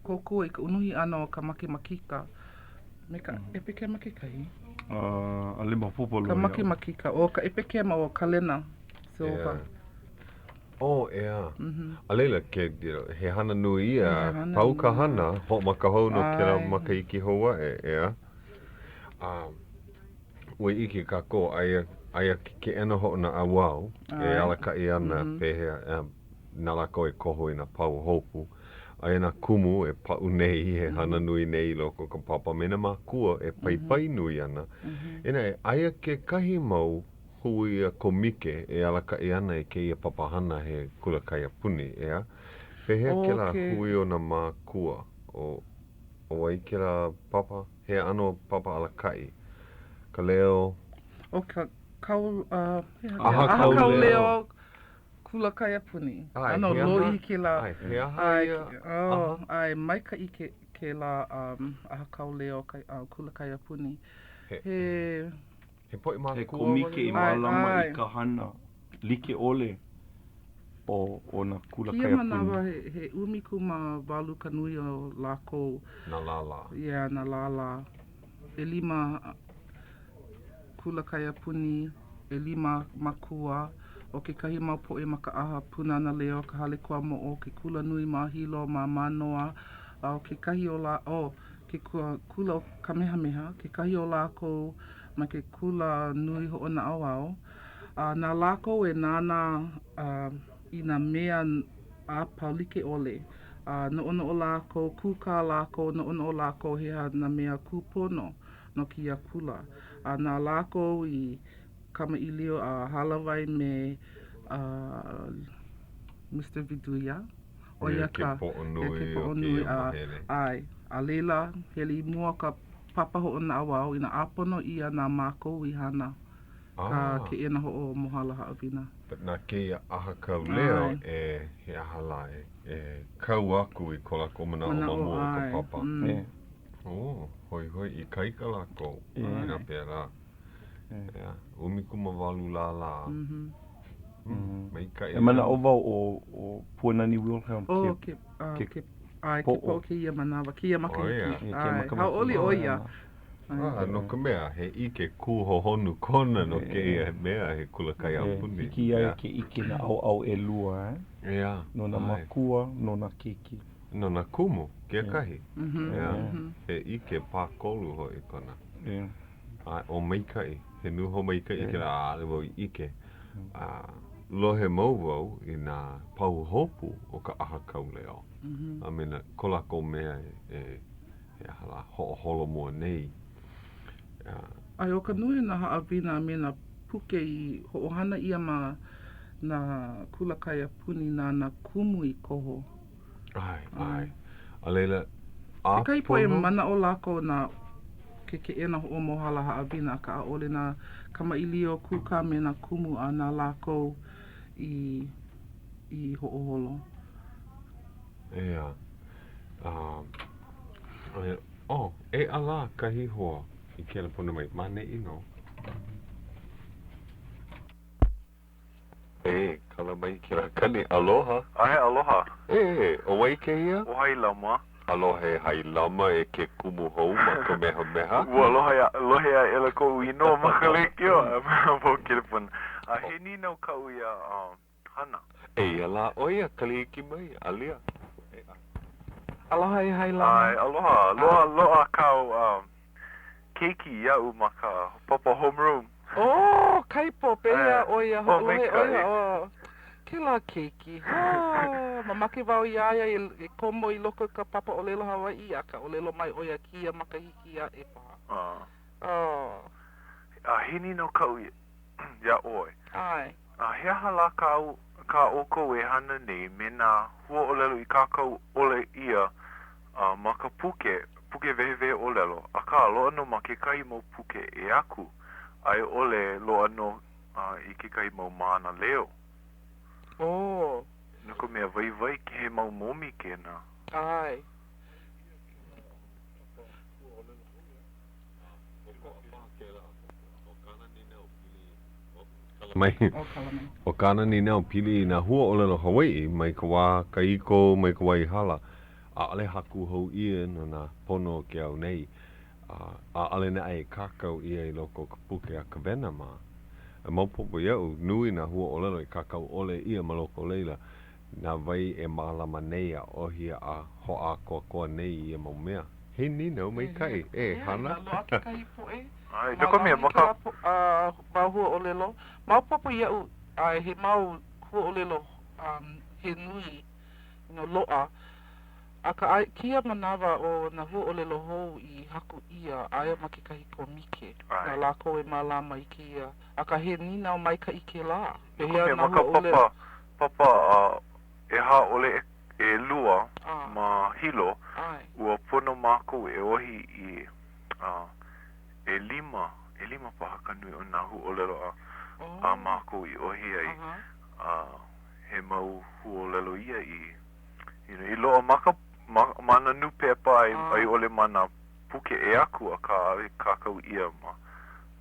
koko I ka unuhi ana o ka makika. Me ka epikema ke kahi. A lima popolo. Ka makika. O ka epikema o kalena. Silva. Ea. A leila he hana nui ia. Pau ka hana, ho makahau no ke la makaiki Hawaii, ea. Ue iki ka ko, aia ke ena ho na awau. E alaka I ana pehea. Nala ko e koho I na pau hopu. Aia na kumu e pau nei he hana nui nei loko ka papa. Mena makua e pai nui ana. Ena e aia ke kahi mau hui a komike e alaka I ana e keia papahana he kula kai puni, ea. Pehea ke la hui o na makua. O ai ke la papa, he ano papa alakai. Ka leo. O ka kau leo kula kai puni. Ano loi ke la. Ai maika I ke la aha kau leo kula kai puni. He poi makua. He komike I malama I ka hana. Like ole o na kula kai puni. Kia manawa he umiku ma walu ka nui o lako. Na lala. Ia, na lala. E lima kula kai puni. E lima makua. O ke kahi mau poe maka aha puna na leo ka hale kua mo'o. Ke kula nui ma hilo ma manoa. O ke kahi o la ke kula o kamehameha. Ke kahi o lako ma ke kula nui ho na awao. Nā lako e nana I nā mea a paulike ole. No o lako, kuka lako, no o lako hea nā mea kupono no ki a kula. Nā lako I kama I leo a halawai me Mr. Viduia. Oia ke ka, po'o nui ke o po'o ke nui ia mahele. ai. A leila, heli mua ka papa ho na awau, ina apono ia nā mākou I hana. Ka ke ina ho o mohala haawina. But nā ke ia aha kau leo he aha la kau aku I ko lako mana o mamu o ka papa. Hoi I kaika lako. Ina pia la. Umikuma walu la. Mai ka ia. E mana o wau o Puanani Wilhelm. Ke po ke ia manawa, ke ia makahiki. Hauʻoli oia. No ka mea, he ike kuho honu kona no ke ia mea he kula kai au puni. Hiki ia ke ike na au e lua, no na makua, no na kiki. No na kumu, kia kahi. He ike pākolu hoi kona. O meikai, he nuho meikai ke la ale wau I ike. Lohe mau wau I nā pau hopu o ka aha kau leo. A mena, ko lako mea he ahala holo mua nei. Ai o ka nui na haawina me na puke I hoohana ia ma na kulakaya puni na kumu I koho. Ai. A leila, a kai po e mana o lako na ke ena ho mohala haawina ka ole na kamailio kuka me na kumu a na lako I hooholo. Ala kahi hoa I ke la puna mai mane ino. Kala mai kira kani aloha. Aloha. O wai ke ia? O hai lama. Aloha hai lama ke kumu hou ma ka meha. Aloha ya ela ko ino ma ka lekio. Mo ke la puna. He ni no ka uia Hana. Ala oia kaliki mai alia. Aloha hai lama. Aloha. Loa kau keiki ia ma ka papa homeroom. Kaipo pea oia oia. Ke la keiki. Mamake wau iaia I komo I loko ka papa o lelo Hawai'i aka o lelo mai oia kia makahiki ia e paha. Hini no kau ia oi. Ai. He hala ka oko e hana nei me nā hua o lelo I kākau ole ia ma ka puke vehe o lelo. A ka loa no ma ke kai mau puke e aku. Ai ole loa no I ke kai mau mana leo. No ko mea vai ke he mau momi ke na. Ai. Mai, o kana ni nao pili na hua o lelo Hawai'i mai ka wā kaiko mai ka wai hala. A ale haku hou ia no na pono ke au nei. A ale na ai kakau ia I loko ka puke a ka vena ma. A maupopo iau nui na hua o lelo I kakau ole ia ma loko leila. Na vai e malama nei a ohia a hoa koa nei ia mau mea. He nino mai kai, Hana? Loa ke kai po Ai, no ka mea maka. Mau hua o lelo. Maupopo iau, he mau hua o lelo he nui, loa. Aka kia manawa o na hua o lelo hou I haku ia aia ma ke kahi komike. Na lako e malama I kia. Aka he nina o mai ka ike la. Pehea na hua o lelo. Papa, e ha ole e lua ma hilo. Ua pono mako e ohi e lima paha kanui o na hua o lelo a mako I ohi ai. He mau hua o lelo ia I loa maka mana nupe pa ai ole mana puke e aku a ka kakau ia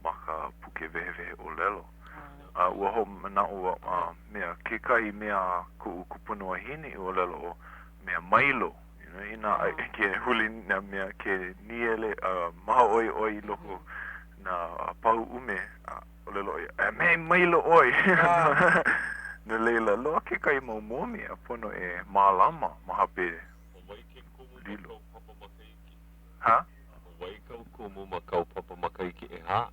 ma ka puke vehe o lelo. Ua ho mana o mea ke kai mea kupuno a hini o lelo o mea mailo. Ina ke huli na mea ke niele maha oi loko na pahu ume o lelo mea mailo oi. Na leila loa ke kai mau momi a pono e malama mahape lilo. Ha? Wai kau kumu ma kau papa makaiki e ha.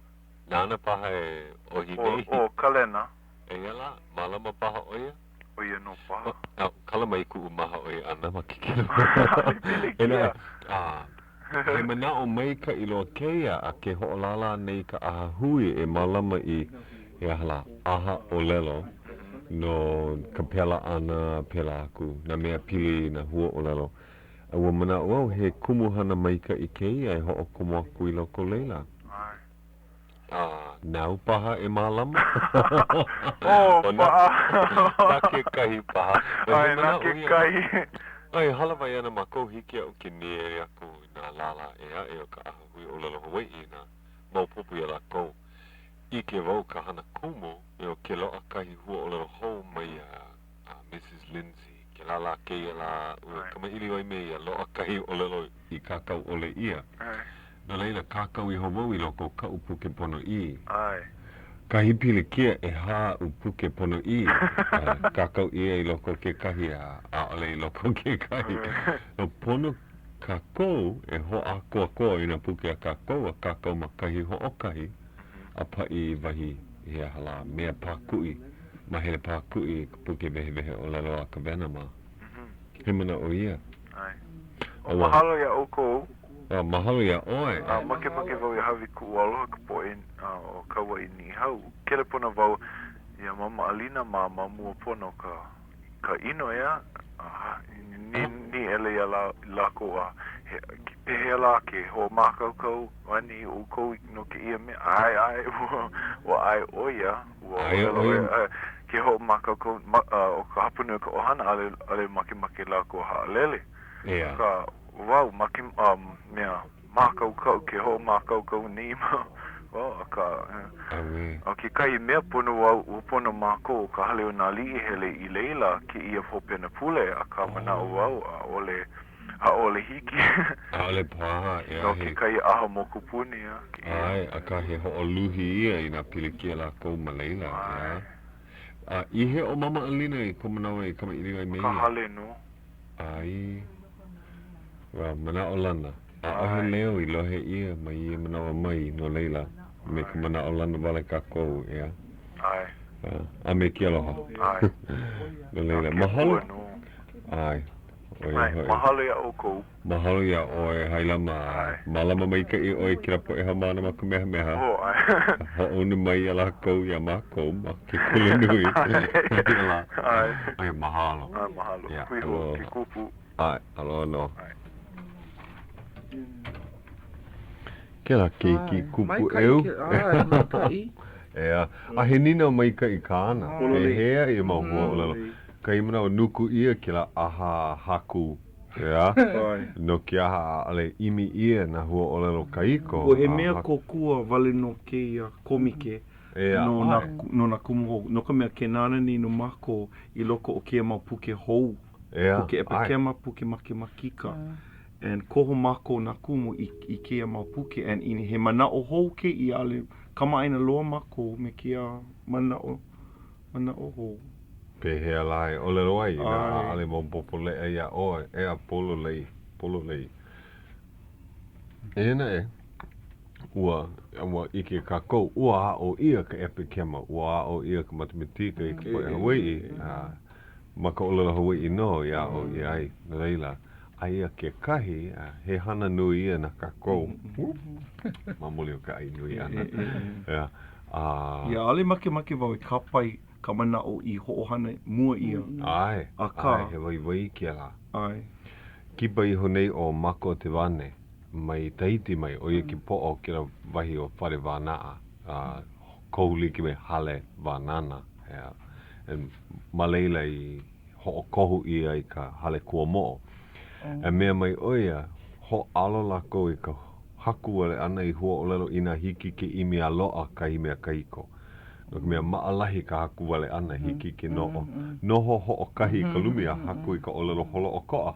Nana paha e ohi nei. Kalena. Ala, malama paha oia? Oia no paha. Kala mai ku maha oia ana makikilo. He mana o mai ka ilo keia a ke ho'olala nei ka aha hui e malama I he ahala aha o lelo. no ka pela ana pela aku na mea pili na hua o lalo. A ua mana o he kumuhana maika i kei ai ho o kumu aku I loko leila. Nau paha e malama. Na ke kahi paha. Ai, na ke kahi. Ai, halawai ana mako hiki au ke nie aku na lala e a e o ka aha hui o lalo Hawai'i na maupopu I lako. I ke wau ka hana kumu e o ke loa kahi hua o lalo hou mai a Mrs. Lindsay. Ke lala kei la ua kamaili oi me a loa kahi o lalo I kakau ole ia. Na leila kakau I hawau I loko ka upuke pono I. Ka hipili kia e ha upuke pono I. Kakau ia I loko ke kahi a ole I loko ke kahi. O pono kakau e ho a koa koa I na puke a kakau ma kahi ho o kahi. A pai wahi I a hala mea pākui. Ma hele pākui puke vehe vehe o lalo a ka venama. He mana o ia. O mahalo ia o kou. Mahalo ia oe. Make wau I hawi ku aloha ka poe o ka wai ni hau. Kele pona wau ia mama alina ma mua pona ka ino ia. Ni ele ia lako a pehe la ke ho makau wani o kou no ke ia me ai ai oia. Ke ho makau o ka hapunu ka ohana ale make lako ha'alele. Ka wow, mea makau ke ho makau ni ma. Wow, ka ke kai mea pono wau pono mako ka hale o nā li hele I leila ke ia hopena pule a ka mana o wau a ole hiki. A ole paha, ia. No ke kai aha mo kupuni ia. Ai, a ka he ho o luhi ia I nā pilikia la kou ma leila, ia. I he o mama alina I komanawa I kama iri ai mea. Ka hale no. Ai. Wa mana o lana. A ohe leo I lohe ia ma ia manawa mai no leila. Me ka mana o lana wale ka kou, ia. Ai. A me ki aloha. Ai. No leila. Mahalo. Ai. Mahalo ia o kou. Mahalo ia oe hailama. Malama mai ka I oe ki rapo e hamana ma ka meha meha. Ho'onu mai a la kou ia mako ma ke kule nui. Ai, mahalo. Mahalo. Kuiho ki kupu. Ai, aloha no. Ke la keiki kupu eu. Ea, a he nina mai ka I ka ana. E hea I mahua o lalo. Ka I mana o nuku ia ki la aha haku. Ea, no ki aha ale imi ia na hua o lalo ka iko. O he mea kokua wale no ke ia komike. No na kumu no ka mea ke nana ni no mako I loko o ke mau puke hou. Puke epekema, puke makika. And koho mako na kumu I kia mau puke. And he mana o hou ke I ale kama aina loa mako me kia mana o hou. Pehea lai, o le roai, na ale mo popole e ia oe, e a polo lei. E ua ike kako, ua o ia ka epikema, ua o ia ka matematika I ka poe Hawai'i, maka o lala Hawai'i no, ia o ia ai, na reila, a ia ke kahi, he hana nui ia na kako, mamuli o ka ai nui ana. Ia, ale make wau I kapai, ka mana o I ho'ohana mua ia. Ai, he wai kia la. Ai. Kipa I honei o mako te wane, mai tahiti mai, o ia ki po'o kira wahi o whare wānaa, kouli ki me hale wānana. Maleila I ho'okohu ia I ka hale kua mo'o. E mea mai oia, ho alo lako I ka haku ale ana I hua o lelo ina hiki ke imi aloa ka I mea kaiko. No mea maalahi ka haku wale ana hiki ki no'o. Noho ho'o kahi ka lumia haku I ka olelo holo o ko'a.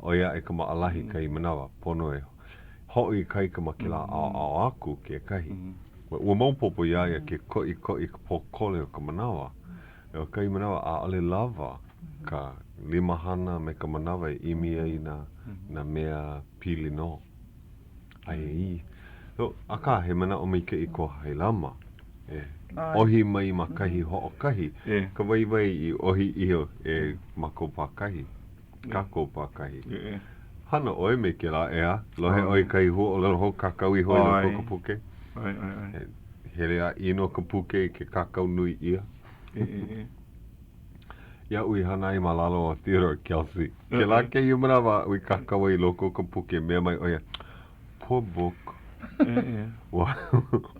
Oia e ka maalahi ka I manawa. Pono e hoi kai ka makila ao aku ke kahi. Ua maupopo iaia ke koi ka pokole o ka manawa. E o ka I manawa a ale lava ka limahana me ka manawa I imi ai na mea pili no. Ai I. So, aka he mana o mai ke I ko hailama. Ohi mai ma kahi ho'o kahi. Ka waiwai I ohi iho e mako pākahi. Kako pākahi. Hana oe me ke la ea. Lohe oi kai hua o lalo ho kakau I hoi no ka puke. Here a ino ka puke ke kakau nui ia. Ia ui hana I malalo o Theodore Kelsey. Ke la ke I manawa ui kakawa I loko ka puke mea mai oia. Poor book. Wa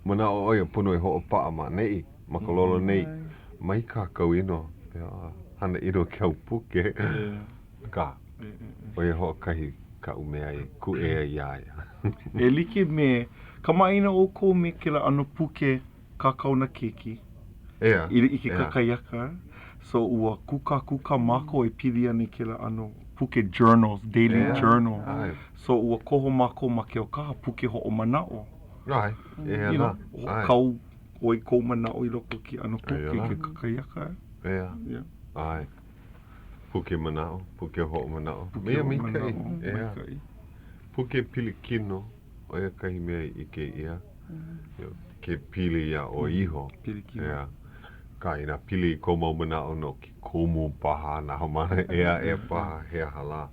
mana o oia puno I ho'opaa ma nei. Makalolo nei. Mai kakau ino. Hana ino kiau puke. Ka. Oia ho'okahi ka umea I ku ea iaia. E like me, kamaina o ko me ke la ano puke kakao na keki. Ea. I ke kakaiaka. So ua kuka mako e pili ana ke la ano puke journals, daily journal. So ua koho mako ma ke o kaha puke ho o manao. Ai, ea na. Kau oi kou manao I loko ki ano puke ke kakaiaka. Ea. Ai. Puke manao, puke ho o manao. Mea mikai. Ea. Puke pili kino. Oia kahi mea I ke ia. Ke pili ia o iho. Pili kino. Ea. Ka ina pili I kou mau manao no ki kumu paha na homana ea paha hea hala.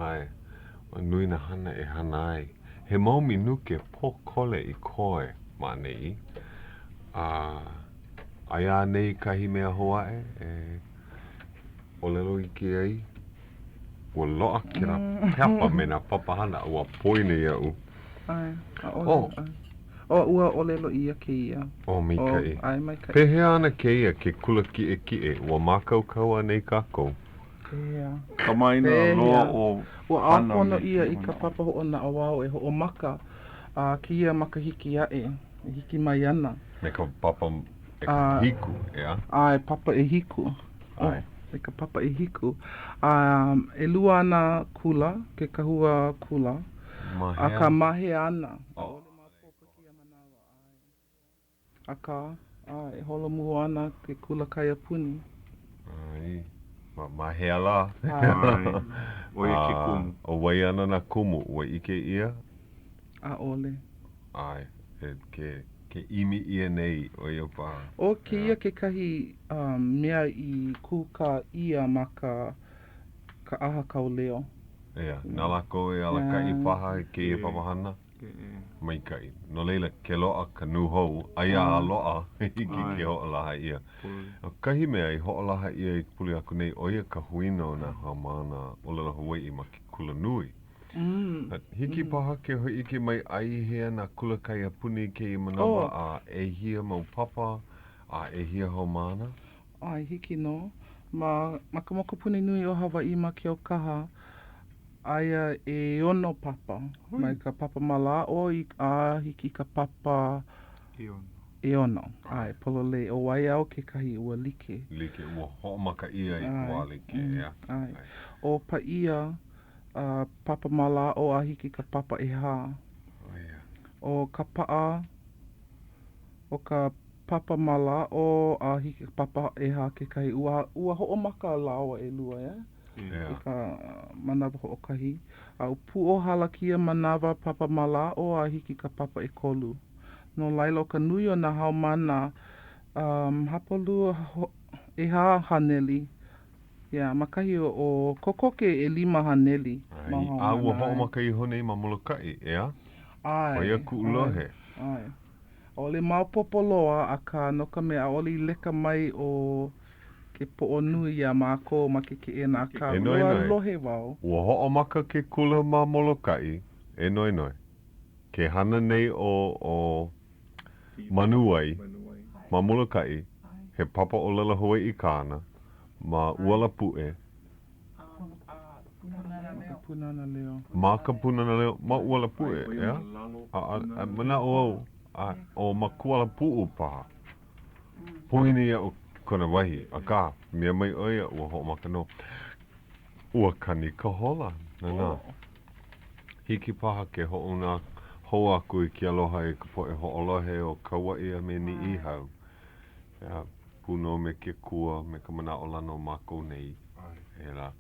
Ai. Nui na hana e hana ai. He mau minuke pokole I koe ma nei. Aia nei kahi mea Hawaii. O lelo I ke ai. Ua loa kira peapa me na papahana. Ua poine ia u. Ai. Ua o lelo ia ke ia. O mikai. Ai mai kai. Pehea ana ke ia ke kula ki e. Ua makaukau nei kako. Ea. Kamaina loa o ua apono ia I ka papa ho na awao e ho o maka. Ki ia makahiki ae. E hiki mai ana. Me ka papa e ka hiku, ea? Ai, papa e hiku. Ai. E ka papa e hiku. E lua ana kula, ke kahua kula. A ka mahe ana. Aka, e holo mua ana ke kula kaya puni. Ai, mahe ala. Oi ke kumu. O wai ana na kumu, ua ike ia? A ole. Ai, ke imi ia nei o ia paha. O ke ia ke kahi mea I kuka ia ma ka aha Ka Leo. Ea, nā lako e ala ka I paha ke ia papahana? Mai kai. No leila ke loa ka nuhou, aia a loa hiki ke ho'olaha ia. Kahi mea I ho'olaha ia I puli aku nei oia ka huino na hamana o lala Hawaii ma ki kula nui. Hiki paha ke hoi ike mai ai hea na kula kai a puni ke I manawa a e hia mau papa, a e hia hau mana? Ai, hiki no. Ma ka moko puni nui o Hawaii ma ke o kaha, aia e ono papa. Mai ka papa mala o a hiki ka papa e ono. Ai, polole o wai au ke kahi ua like. Like, ua ho'omaka ia I kua like, ea. Ai. O pa ia, papa mala o a hiki ka papa e ha. O ka paa, o ka papa mala o a hiki ka papa e ha ke kahi ua ho'omaka lawa e lua, ea? I ka manawa ho'okahi. Au pu o halakia manawa papa mala o a hiki ka papa e kolu. No laila o ka nui o na haumana hapalua e ha haneli. Ia, makahi o kokoke e 5 haneli. A ua ho'omaka I honei ma molokai, ea? Ai. O ia ku'ulohe. Ai. O le maopopo loa a ka no ka mea oli leka mai o ke po'o nui a mako ma ke e na ka loa lohe wau. Ua ho'omaka ke kula ma molokai, e noi noi. Ke hana nei o manuai, ma molokai, he papa o lala Hawaii kāna, ma uala pu'e. Punana leo. Ma ka punana leo, ma uala pu'e, ea? Mana o makuala pu'u paha. Puini ia o kona wahi, a ka, mea mai oia ua ho'omaka no. Ua kani ka hola, nana. Hiki paha ke ho'ona hou aku I ki aloha e ka po'e ho'olohe o Kauai a me ni I hau. Puno me ke kua, me ka mana o lano mako nei. E la,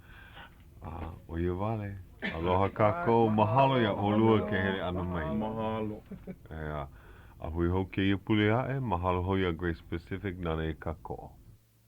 o ia vale. Aloha kako, mahalo ia olua ke hele ana mai. Mahalo. A hui hou ke ia puli ae, mahalo hoi a Grace Pacific nana e kako.